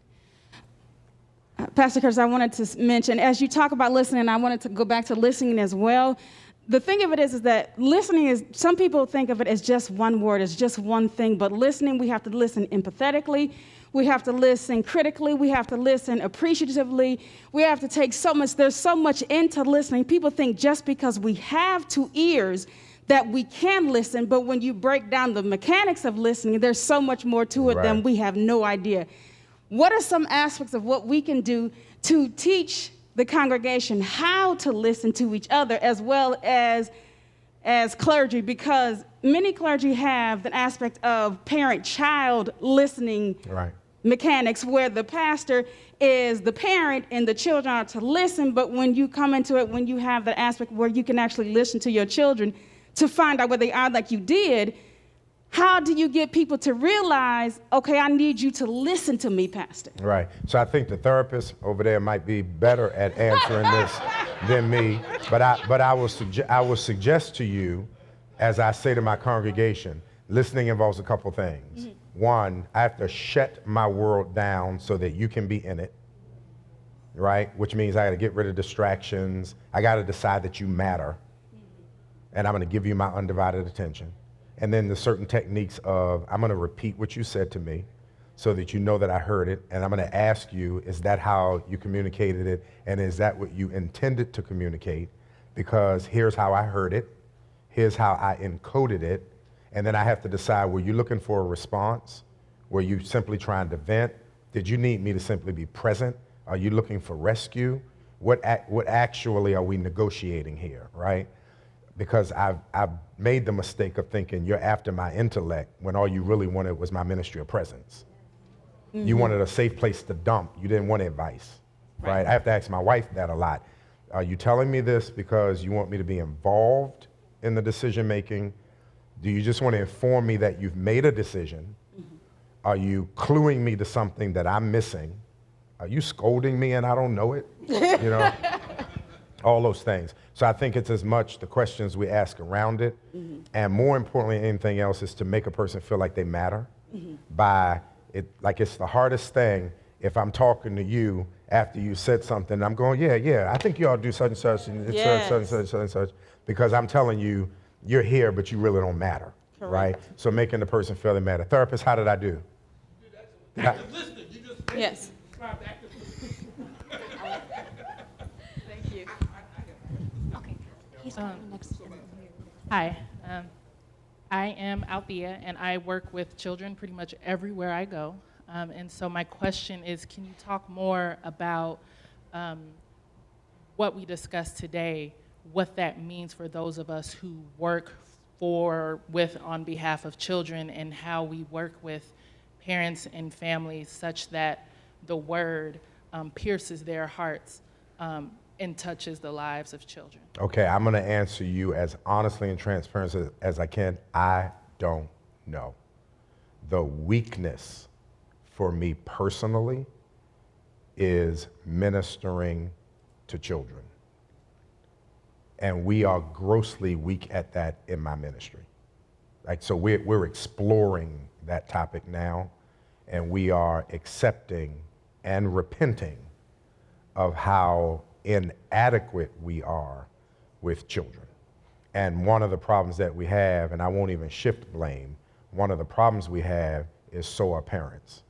Pastor Curtis, I wanted to mention, as you talk about listening, I wanted to go back to listening as well. The thing of it is that listening is, some people think of it as just one word, as just one thing, but listening, we have to listen empathetically, we have to listen critically, we have to listen appreciatively, we have to take so much, there's so much into listening. People think just because we have 2 ears that we can listen, but when you break down the mechanics of listening, there's so much more to it than we have no idea. What are some aspects of what we can do to teach the congregation how to listen to each other as well as clergy? Because many clergy have an aspect of parent-child listening mechanics where the pastor is the parent and the children are to listen, but when you come into it, when you have the aspect where you can actually listen to your children to find out where they are like you did, how do you get people to realize, okay, I need you to listen to me, Pastor? Right. So I think the therapist over there might be better at answering this than me. But I will suggest to you, as I say to my congregation, listening involves a couple things. Mm-hmm. One, I have to shut my world down so that you can be in it. Right? Which means I got to get rid of distractions. I got to decide that you matter. And I'm going to give you my undivided attention. And then the certain techniques of, I'm going to repeat what you said to me so that you know that I heard it. And I'm going to ask you, is that how you communicated it? And is that what you intended to communicate? Because here's how I heard it. Here's how I encoded it. And then I have to decide, were you looking for a response? Were you simply trying to vent? Did you need me to simply be present? Are you looking for rescue? What actually are we negotiating here, right? Because I've made the mistake of thinking you're after my intellect when all you really wanted was my ministry of presence. Mm-hmm. You wanted a safe place to dump. You didn't want advice, right? I have to ask my wife that a lot. Are you telling me this because you want me to be involved in the decision making? Do you just want to inform me that you've made a decision? Mm-hmm. Are you cluing me to something that I'm missing? Are you scolding me and I don't know it? You know, all those things. So I think it's as much the questions we ask around it, mm-hmm. and more importantly than anything else is to make a person feel like they matter, mm-hmm. by it. Like it's the hardest thing if I'm talking to you after you said something, I'm going, yeah, I think you ought to do such and such, and it's such and such, because I'm telling you, you're here, but you really don't matter, correct. Right? So making the person feel they matter. Therapist, how did I do? Active listening. You just yes. described active listening. Thank you. Okay. He's next. Hi, I am Althea, and I work with children pretty much everywhere I go. And so my question is, can you talk more about what we discussed today, what that means for those of us who work on behalf of children, and how we work with parents and families such that the word pierces their hearts and touches the lives of children? Okay, I'm going to answer you as honestly and transparent as I can. I don't know. The weakness for me personally is ministering to children. And we are grossly weak at that in my ministry. Like, so we're exploring that topic now, and we are accepting and repenting of how inadequate we are with children. And one of the problems that we have, and I won't even shift blame, one of the problems we have is so are parents,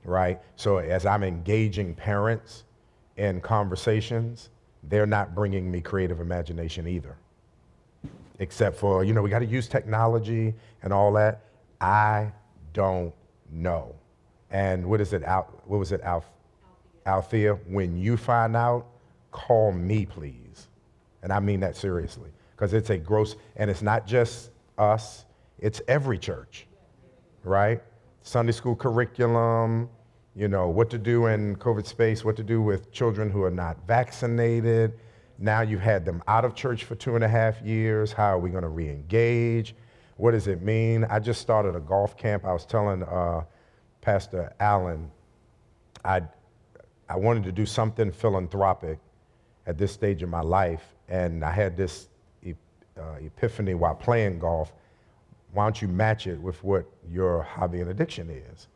right? So as I'm engaging parents in conversations, they're not bringing me creative imagination either, except for, we got to use technology and all that. I don't know. And what was it, Althea? When you find out, call me, please. And I mean that seriously, because it's a gross, and it's not just us, it's every church, right? Sunday school curriculum, what to do in COVID space, what to do with children who are not vaccinated. Now you've had them out of church for 2.5 years. How are we going to re-engage? What does it mean? I just started a golf camp. I was telling Pastor Allen, I wanted to do something philanthropic at this stage of my life, and I had this epiphany while playing golf. Why don't you match it with what your hobby and addiction is?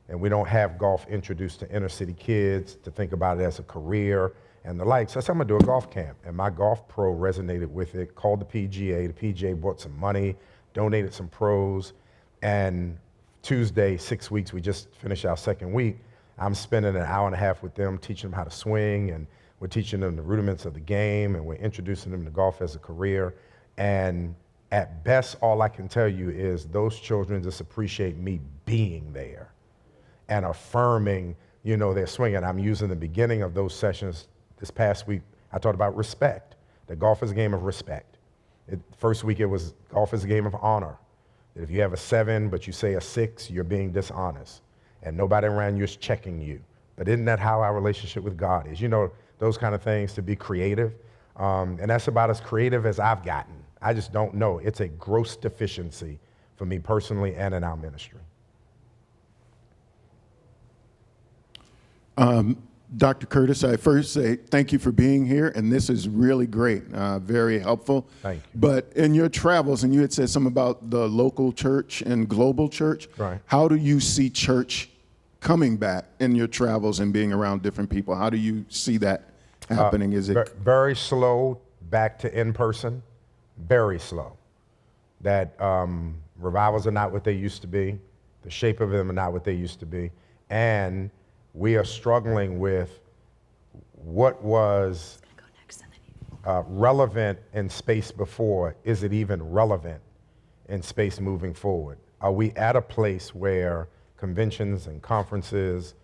And we don't have golf introduced to inner city kids to think about it as a career and the like. So I said, I'm gonna do a golf camp. And my golf pro resonated with it, called the PGA. The PGA brought some money, donated some pros. And Tuesday, 6 weeks, we just finished our second week. I'm spending an hour and a half with them, teaching them how to swing, and we're teaching them the rudiments of the game, and we're introducing them to golf as a career. And at best, all I can tell you is those children just appreciate me being there and affirming, their swinging. I'm using the beginning of those sessions this past week. I talked about respect. That golf is a game of respect. First week it was golf is a game of honor. If you have a 7 but you say a 6, you're being dishonest, and nobody around you is checking you. But isn't that how our relationship with God is? Those kind of things, to be creative. And that's about as creative as I've gotten. I just don't know. It's a gross deficiency for me personally and in our ministry. Dr. Curtis, I first say thank you for being here, and this is really great, very helpful. Thank you. But in your travels, and you had said something about the local church and global church, right. How do you see church coming back in your travels and being around different people? How do you see that happening? Is it very slow back to in-person? Very slow. that revivals are not what they used to be, the shape of them are not what they used to be, and we are struggling with what was relevant in space before. Is it even relevant in space moving forward? Are we at a place where conventions and conferences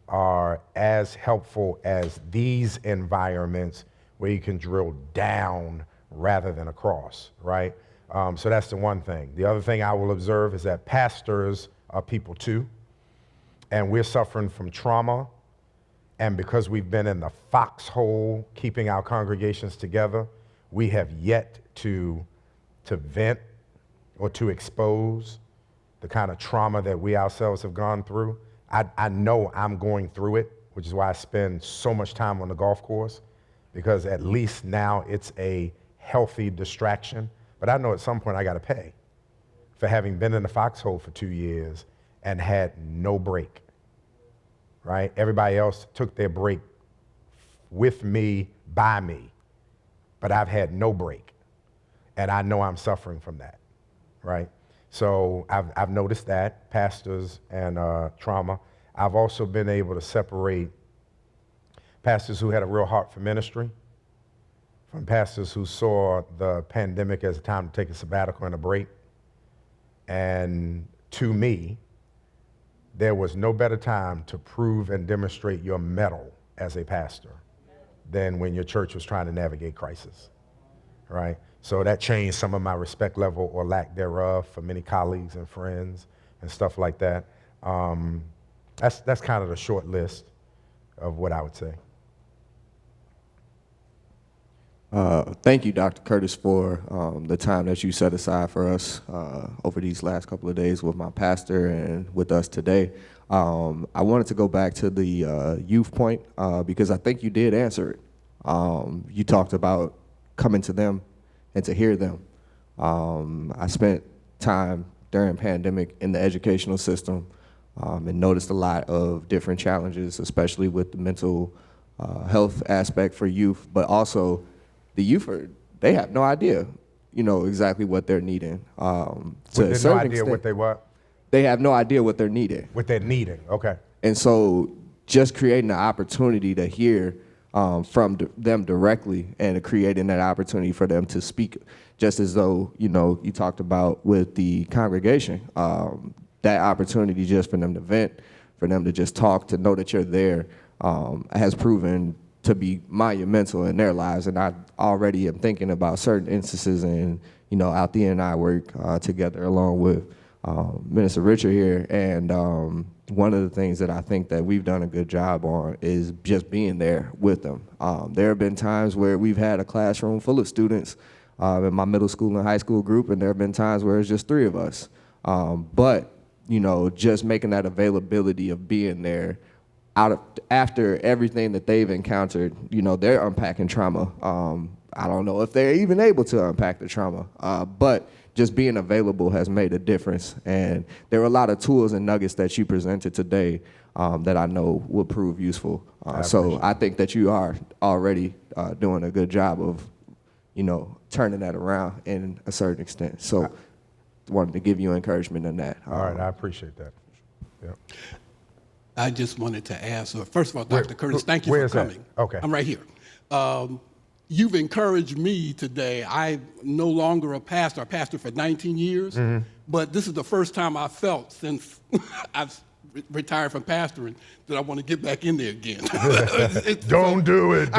are as helpful as these environments where you can drill down rather than across, right? So that's the one thing. The other thing I will observe is that pastors are people too, and we're suffering from trauma. And because we've been in the foxhole keeping our congregations together, we have yet to vent or to expose the kind of trauma that we ourselves have gone through. I know I'm going through it, which is why I spend so much time on the golf course, because at least now it's a healthy distraction. But I know at some point I got to pay for having been in the foxhole for 2 years and had no break, right? Everybody else took their break with me, by me, but I've had no break. And I know I'm suffering from that, right? So I've noticed that, pastors and trauma. I've also been able to separate pastors who had a real heart for ministry from pastors who saw the pandemic as a time to take a sabbatical and a break. And to me, there was no better time to prove and demonstrate your mettle as a pastor than when your church was trying to navigate crisis, right? So that changed some of my respect level or lack thereof for many colleagues and friends and stuff like that. That's kind of the short list of what I would say. Thank you, Dr. Curtis, for the time that you set aside for us over these last couple of days with my pastor and with us today. I wanted to go back to the youth point because I think you did answer it. You talked about coming to them and to hear them. I spent time during pandemic in the educational system and noticed a lot of different challenges, especially with the mental health aspect for youth, but also the youth they have no idea, exactly what they're needing. They no idea what they what? They have no idea what they're needing. What they're needing, okay. And so just creating the opportunity to hear from them directly and creating that opportunity for them to speak, just as though, you talked about with the congregation, that opportunity just for them to vent, for them to just talk, to know that you're there, has proven to be monumental in their lives. And I already am thinking about certain instances, and Althea and I work together along with Minister Richard here, and one of the things that I think that we've done a good job on is just being there with them. There have been times where we've had a classroom full of students in my middle school and high school group, and there have been times where it's just 3 of us. But just making that availability of being there after everything that they've encountered, they're unpacking trauma. I don't know if they're even able to unpack the trauma, but just being available has made a difference. And there are a lot of tools and nuggets that you presented today that I know will prove useful. So I think that you are already doing a good job of, turning that around in a certain extent. So wanted to give you encouragement in that. All right, I appreciate that. Yeah. I just wanted to ask, first of all, Dr. Curtis, thank you where for is that? coming. Okay. I'm right here. You've encouraged me today. I'm no longer a pastor. I pastored for 19 years, but this is the first time I felt since I've retired from pastoring that I want to get back in there again. Don't do it.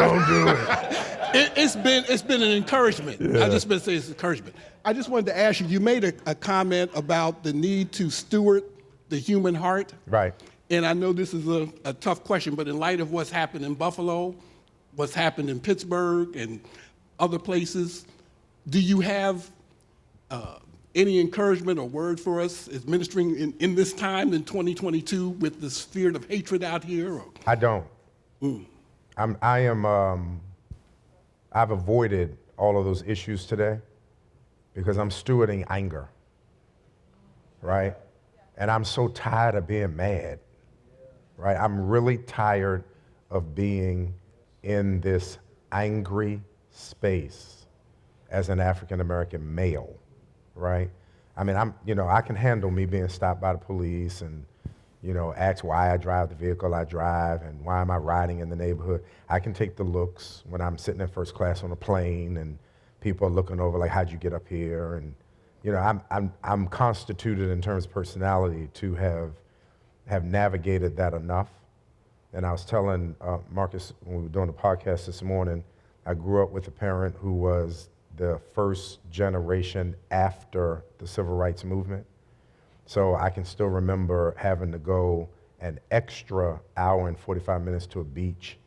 It's been an encouragement. Yeah. I just been saying it's encouragement. I just wanted to ask you, you made a comment about the need to steward the human heart. Right. And I know this is a tough question, but in light of what's happened in Buffalo, what's happened in Pittsburgh and other places, do you have any encouragement or word for us as ministering in this time in 2022 with the spirit of hatred out here? Or? I don't. I've avoided all of those issues today because I'm stewarding anger, right? And I'm so tired of being mad, right? I'm really tired of being in this angry space as an African-American male, right? I mean, I can handle me being stopped by the police and, ask why I drive the vehicle I drive and why am I riding in the neighborhood. I can take the looks when I'm sitting in first class on a plane and people are looking over like, how'd you get up here? And, I'm constituted in terms of personality to have navigated that enough. And I was telling Marcus when we were doing the podcast this morning, I grew up with a parent who was the first generation after the civil rights movement. So I can still remember having to go an extra hour and 45 minutes to a beach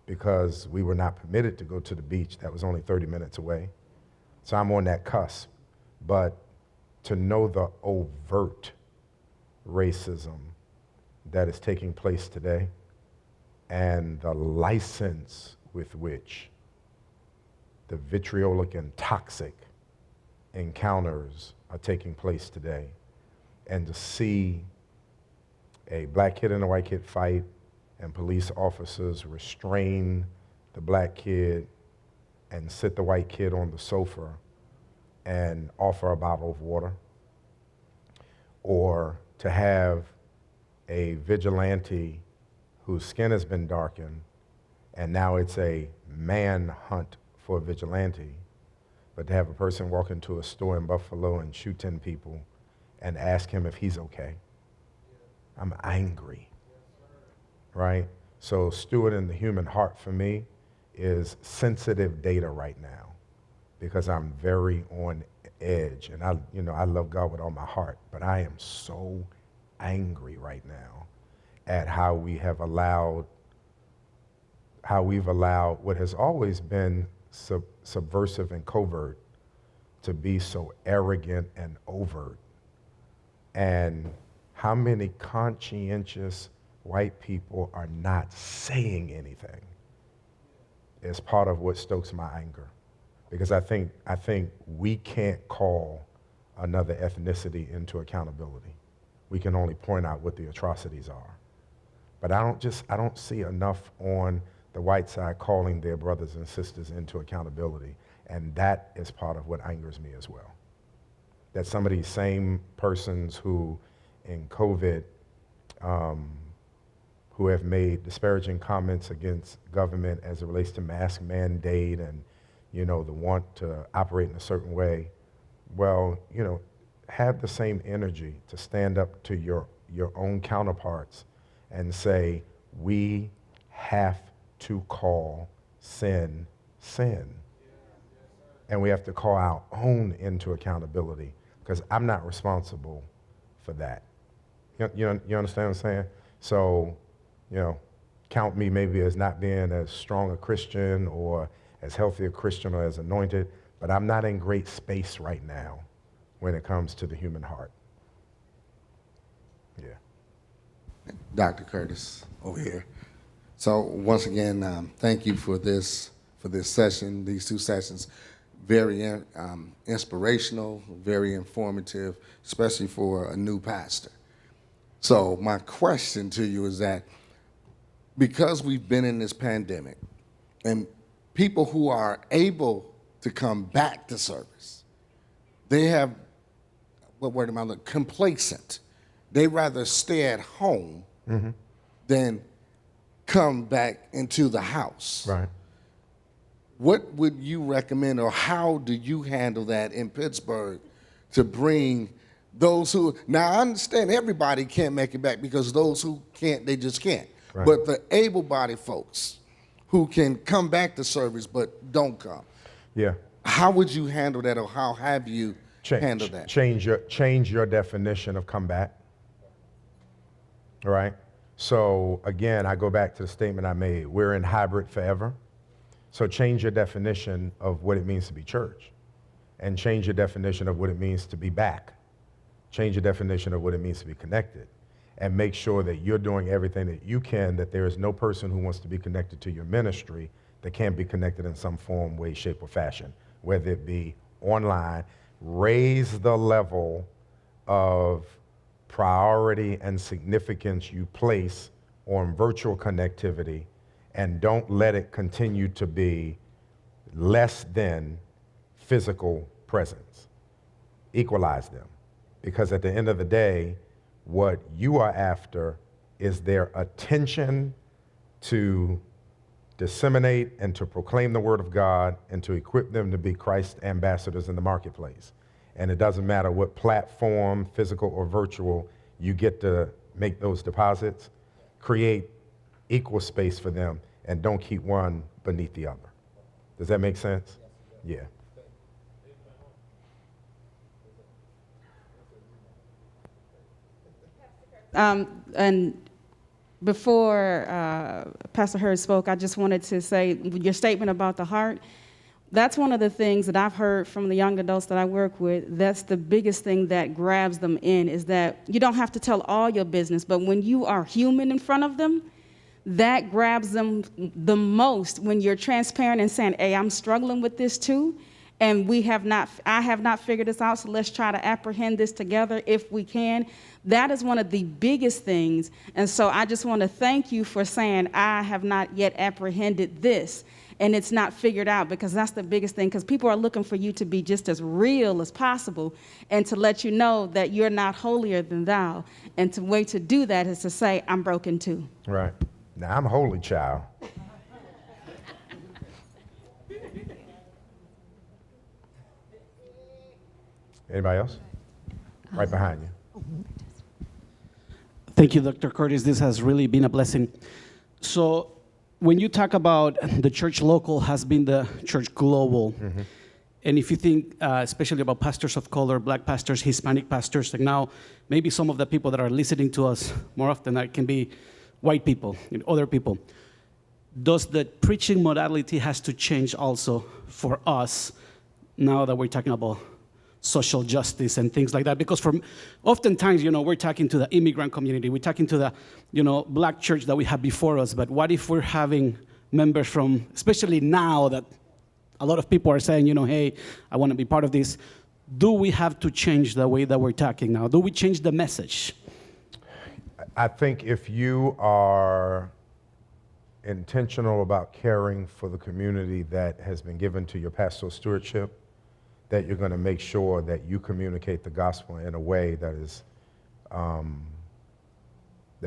because we were not permitted to go to the beach that was only 30 minutes away. So I'm on that cusp. But to know the overt racism that is taking place today and the license with which the vitriolic and toxic encounters are taking place today, and to see a black kid and a white kid fight and police officers restrain the black kid and sit the white kid on the sofa and offer a bottle of water, or to have a vigilante whose skin has been darkened and now it's a manhunt for a vigilante, but to have a person walk into a store in Buffalo and shoot 10 people and ask him if he's okay. I'm angry, right? So stewarding the human heart for me is sensitive data right now because I'm very on edge. And I love God with all my heart, but I am so angry right now at how we've allowed what has always been subversive and covert to be so arrogant and overt. And how many conscientious white people are not saying anything is part of what stokes my anger. Because I think we can't call another ethnicity into accountability. We can only point out what the atrocities are. But I don't see enough on the white side calling their brothers and sisters into accountability. And that is part of what angers me as well. That some of these same persons who in COVID, who have made disparaging comments against government as it relates to mask mandate and, the want to operate in a certain way, well, have the same energy to stand up to your own counterparts and say, we have to call sin, sin. And we have to call our own into accountability because I'm not responsible for that. You understand what I'm saying? So, count me maybe as not being as strong a Christian or as healthy a Christian or as anointed, but I'm not in great space right now when it comes to the human heart. Yeah. Dr. Curtis over here. So once again, thank you for this session, these two sessions. Very inspirational, very informative, especially for a new pastor. So my question to you is that because we've been in this pandemic and people who are able to come back to service, they have, what word am I looking, complacent. They rather stay at home than come back into the house. Right. What would you recommend, or how do you handle that in Pittsburgh to bring those who, now I understand everybody can't make it back because those who can't, they just can't. Right. But the able-bodied folks who can come back to service but don't come. Yeah. How would you handle that, or how have you handled that? Change your definition of come back. All right? So again, I go back to the statement I made. We're in hybrid forever. So change your definition of what it means to be church, and change your definition of what it means to be back. Change your definition of what it means to be connected, and make sure that you're doing everything that you can, that there is no person who wants to be connected to your ministry that can't be connected in some form, way, shape, or fashion, whether it be online. Raise the level of priority and significance you place on virtual connectivity, and don't let it continue to be less than physical presence. equalize them. Because at the end of the day, what you are after is their attention to disseminate and to proclaim the word of God and to equip them to be Christ ambassadors in the marketplace. And it doesn't matter what platform, physical or virtual, you get to make those deposits. Create equal space for them and don't keep one beneath the other. Does that make sense? Yeah. And before Pastor Hurd spoke, I just wanted to say your statement about the heart, that's one of the things that I've heard from the young adults that I work with. That's the biggest thing that grabs them in, is that you don't have to tell all your business, but when you are human in front of them, that grabs them the most, when you're transparent and saying, hey, I'm struggling with this too, and I have not figured this out, so let's try to apprehend this together if we can. That is one of the biggest things. And so I just want to thank you for saying, I have not yet apprehended this, and it's not figured out, because that's the biggest thing, because people are looking for you to be just as real as possible and to let you know that you're not holier than thou. And the way to do that is to say, I'm broken too. Right. Now, I'm a holy child. Anybody else? Right behind you. Thank you, Dr. Curtis. This has really been a blessing. So when you talk about the church local has been the church global, and if you think especially about pastors of color, black pastors, Hispanic pastors, like now maybe some of the people that are listening to us more often that can be white people, other people. Does the preaching modality has to change also for us now that we're talking about social justice and things like that? Because oftentimes, we're talking to the immigrant community, we're talking to the, black church that we have before us, but what if we're having members from, especially now that a lot of people are saying, hey, I want to be part of this. Do we have to change the way that we're talking now? Do we change the message? I think if you are intentional about caring for the community that has been given to your pastoral stewardship, that you're going to make sure that you communicate the gospel in a way that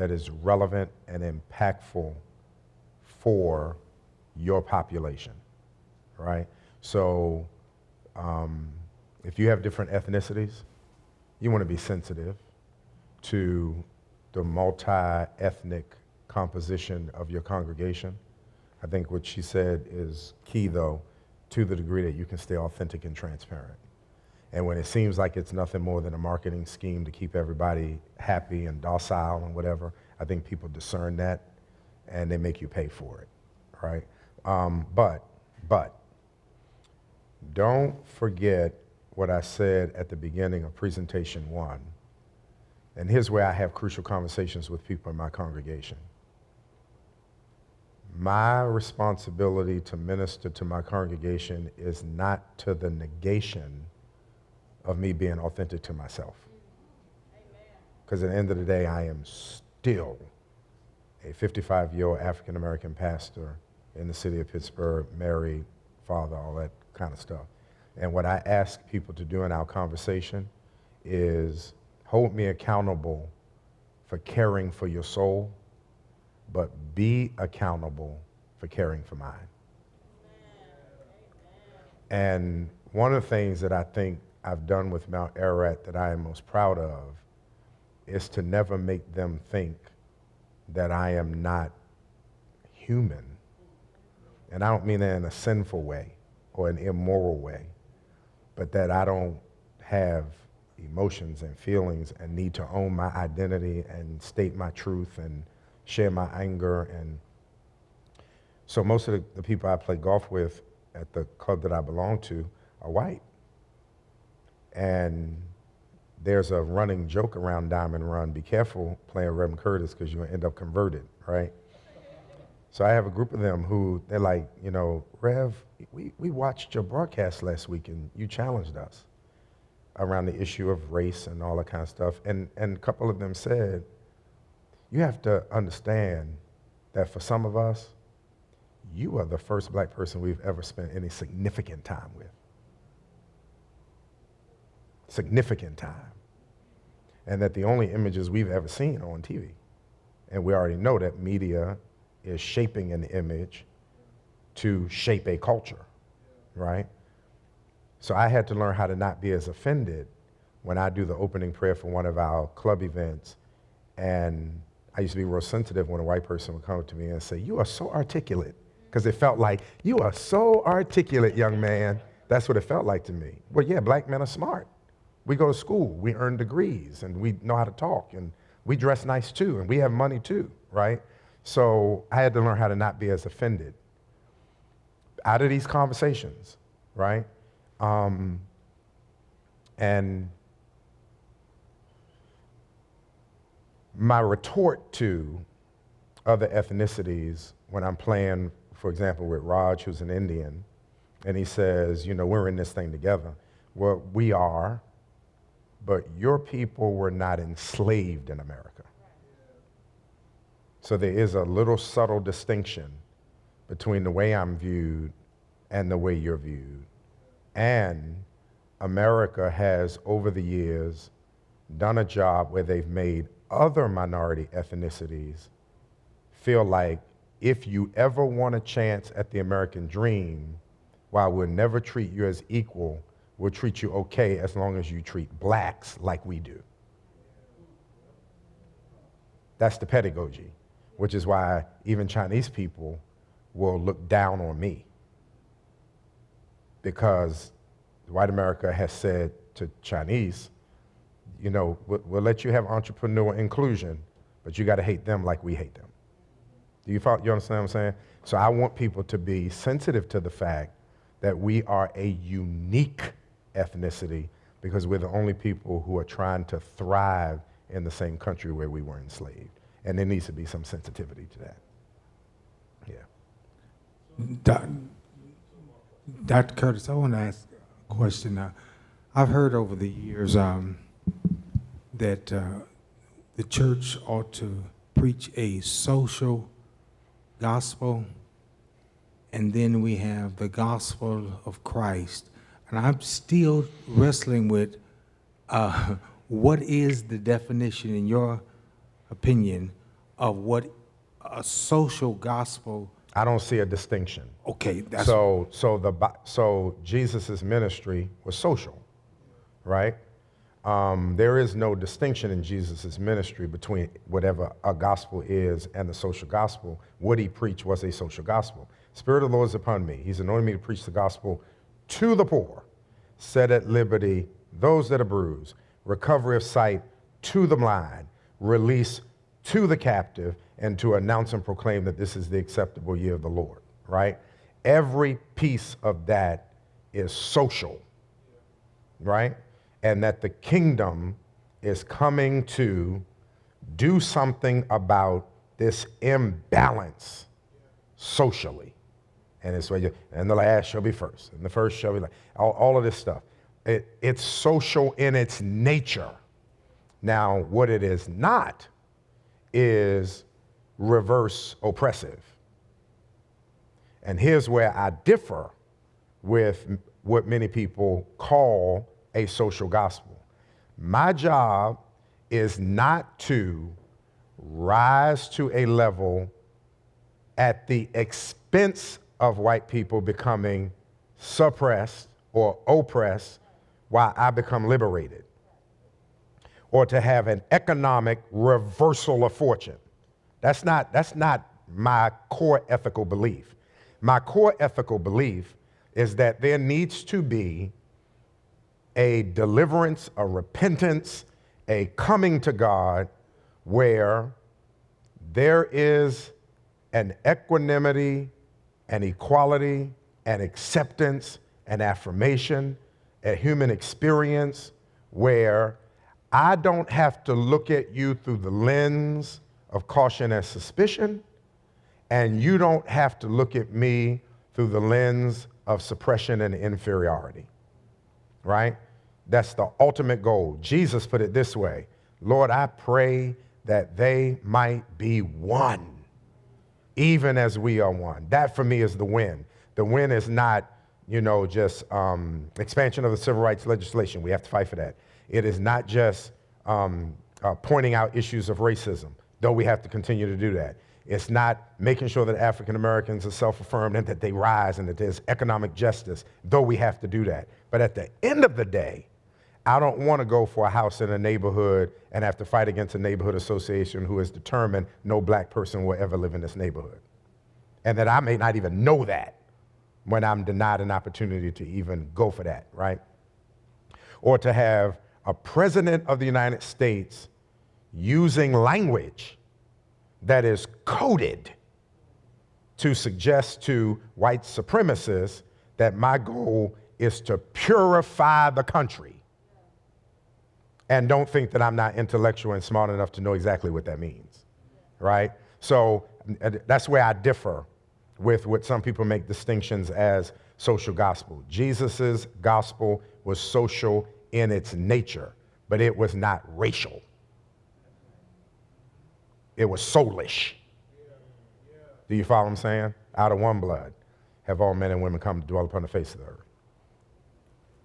is relevant and impactful for your population, right? So if you have different ethnicities, you want to be sensitive to the multi-ethnic composition of your congregation. I think what she said is key, though, to the degree that you can stay authentic and transparent. And when it seems like it's nothing more than a marketing scheme to keep everybody happy and docile and whatever, I think people discern that and they make you pay for it, right? But don't forget what I said at the beginning of presentation 1. And here's where I have crucial conversations with people in my congregation. My responsibility to minister to my congregation is not to the negation of me being authentic to myself. Because at the end of the day, I am still a 55-year-old African-American pastor in the city of Pittsburgh, married, father, all that kind of stuff. And what I ask people to do in our conversation is hold me accountable for caring for your soul, but be accountable for caring for mine. And one of the things that I think I've done with Mount Ararat that I am most proud of is to never make them think that I am not human. And I don't mean that in a sinful way or an immoral way, but that I don't have emotions and feelings and need to own my identity and state my truth and share my anger. And so most of the people I play golf with at the club that I belong to are white. And there's a running joke around Diamond Run, be careful playing Reverend Curtis because you'll end up converted, right? So I have a group of them who, they're like, Rev, we watched your broadcast last week and you challenged us around the issue of race and all that kind of stuff. And a couple of them said, you have to understand that for some of us, you are the first black person we've ever spent any significant time with. significant time, and that the only images we've ever seen are on TV. And we already know that media is shaping an image to shape a culture, right? So I had to learn how to not be as offended when I do the opening prayer for one of our club events. And I used to be real sensitive when a white person would come up to me and say, "You are so articulate," because it felt like, "You are so articulate, young man." That's what it felt like to me. Well, yeah, black men are smart. We go to school, we earn degrees, and we know how to talk, and we dress nice too, and we have money too, right? So I had to learn how to not be as offended out of these conversations, right? And my retort to other ethnicities when I'm playing, for example, with Raj, who's an Indian, and he says, you know, we're in this thing together. Well, we are, but your people were not enslaved in America. So there is a little subtle distinction between the way I'm viewed and the way you're viewed. And America has, over the years, done a job where they've made other minority ethnicities feel like if you ever want a chance at the American dream, while we'll never treat you as equal, we'll treat you okay as long as you treat blacks like we do. That's the pedagogy, which is why even Chinese people will look down on me, because white America has said to Chinese, you know, we'll let you have entrepreneurial inclusion, but you got to hate them like we hate them. Do you understand what I'm saying? So I want people to be sensitive to the fact that we are a unique ethnicity because we're the only people who are trying to thrive in the same country where we were enslaved. And there needs to be some sensitivity to that. Yeah. Dr. Curtis, I want to ask a question. I've heard over the years that the church ought to preach a social gospel, and then we have the gospel of Christ. And I'm still wrestling with what is the definition, in your opinion, of what a social gospel? I don't see a distinction. Okay, that's so Jesus' ministry was social, right? There is no distinction in Jesus' ministry between whatever a gospel is and the social gospel. What he preached was a social gospel. Spirit of the Lord is upon me. He's anointed me to preach the gospel to the poor, set at liberty those that are bruised, recovery of sight to the blind, release to the captive, and to announce and proclaim that this is the acceptable year of the Lord, right? Every piece of that is social, right? And that the kingdom is coming to do something about this imbalance socially. And it's and the last shall be first, and the first shall be last. All of this stuff. It's social in its nature. Now, what it is not is reverse oppressive. And here's where I differ with what many people call a social gospel. My job is not to rise to a level at the expense of white people becoming suppressed or oppressed while I become liberated, or to have an economic reversal of fortune. That's not my core ethical belief. My core ethical belief is that there needs to be a deliverance, a repentance, a coming to God where there is an equanimity, an equality, an acceptance, an affirmation, a human experience where I don't have to look at you through the lens of caution and suspicion, and you don't have to look at me through the lens of suppression and inferiority, right? That's the ultimate goal. Jesus put it this way: Lord, I pray that they might be one, even as we are one. That for me is the win. The win is not just expansion of the civil rights legislation. We have to fight for that. It is not just pointing out issues of racism, though we have to continue to do that. It's not making sure that African Americans are self-affirmed and that they rise and that there's economic justice, though we have to do that. But at the end of the day, I don't want to go for a house in a neighborhood and have to fight against a neighborhood association who has determined no black person will ever live in this neighborhood. And that I may not even know that when I'm denied an opportunity to even go for that, right? Or to have a president of the United States using language that is coded to suggest to white supremacists that my goal is to purify the country, and don't think that I'm not intellectual and smart enough to know exactly what that means, right? So that's where I differ with what some people make distinctions as social gospel. Jesus's gospel was social in its nature, but it was not racial. It was soulish. Do you follow what I'm saying? Out of one blood have all men and women come to dwell upon the face of the earth.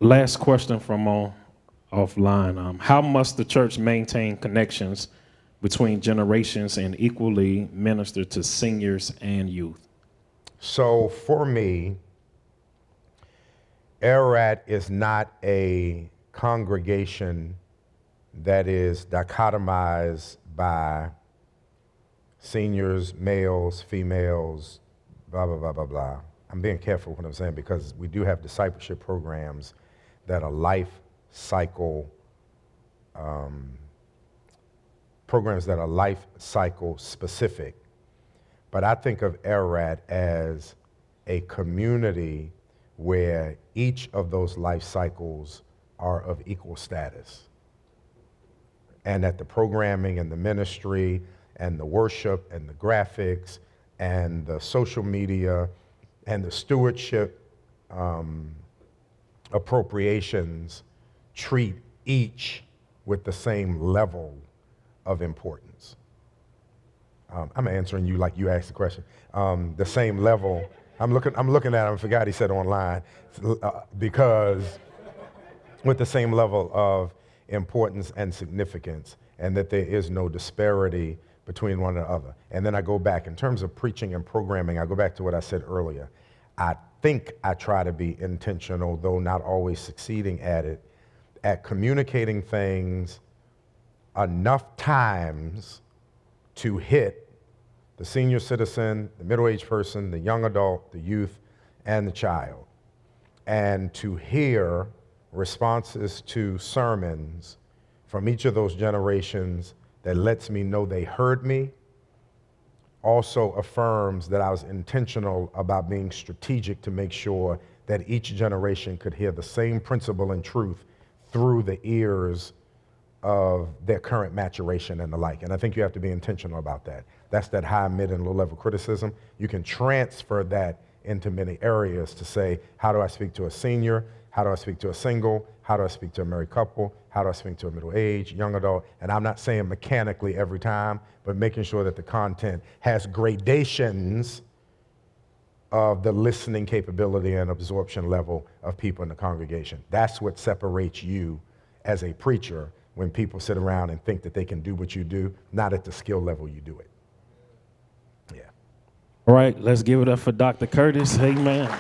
Last question from offline. How must the church maintain connections between generations and equally minister to seniors and youth? So for me, Ararat is not a congregation that is dichotomized by seniors, males, females, blah, blah, blah, blah, blah. I'm being careful what I'm saying because we do have discipleship programs that are life cycle, programs that are life cycle specific. But I think of Ararat as a community where each of those life cycles are of equal status. And that the programming and the ministry and the worship and the graphics and the social media and the stewardship appropriations treat each with the same level of importance. I'm answering you like you asked the question. The same level. I'm looking at him. I forgot he said online because with the same level of importance and significance, and that there is no disparity between one and the other. And then I go back in terms of preaching and programming. I go back to what I said earlier. I think I try to be intentional, though not always succeeding at it, at communicating things enough times to hit the senior citizen, the middle-aged person, the young adult, the youth, and the child, and to hear responses to sermons from each of those generations that lets me know they heard me, also affirms that I was intentional about being strategic to make sure that each generation could hear the same principle and truth through the ears of their current maturation and the like. And I think you have to be intentional about that. That's that high, mid, and low-level criticism. You can transfer that into many areas to say, how do I speak to a senior? How do I speak to a single? How do I speak to a married couple? How do I speak to a middle-aged, young adult? And I'm not saying mechanically every time, but making sure that the content has gradations of the listening capability and absorption level of people in the congregation. That's what separates you as a preacher when people sit around and think that they can do what you do, not at the skill level you do it. Yeah. All right, let's give it up for Dr. Curtis. Amen.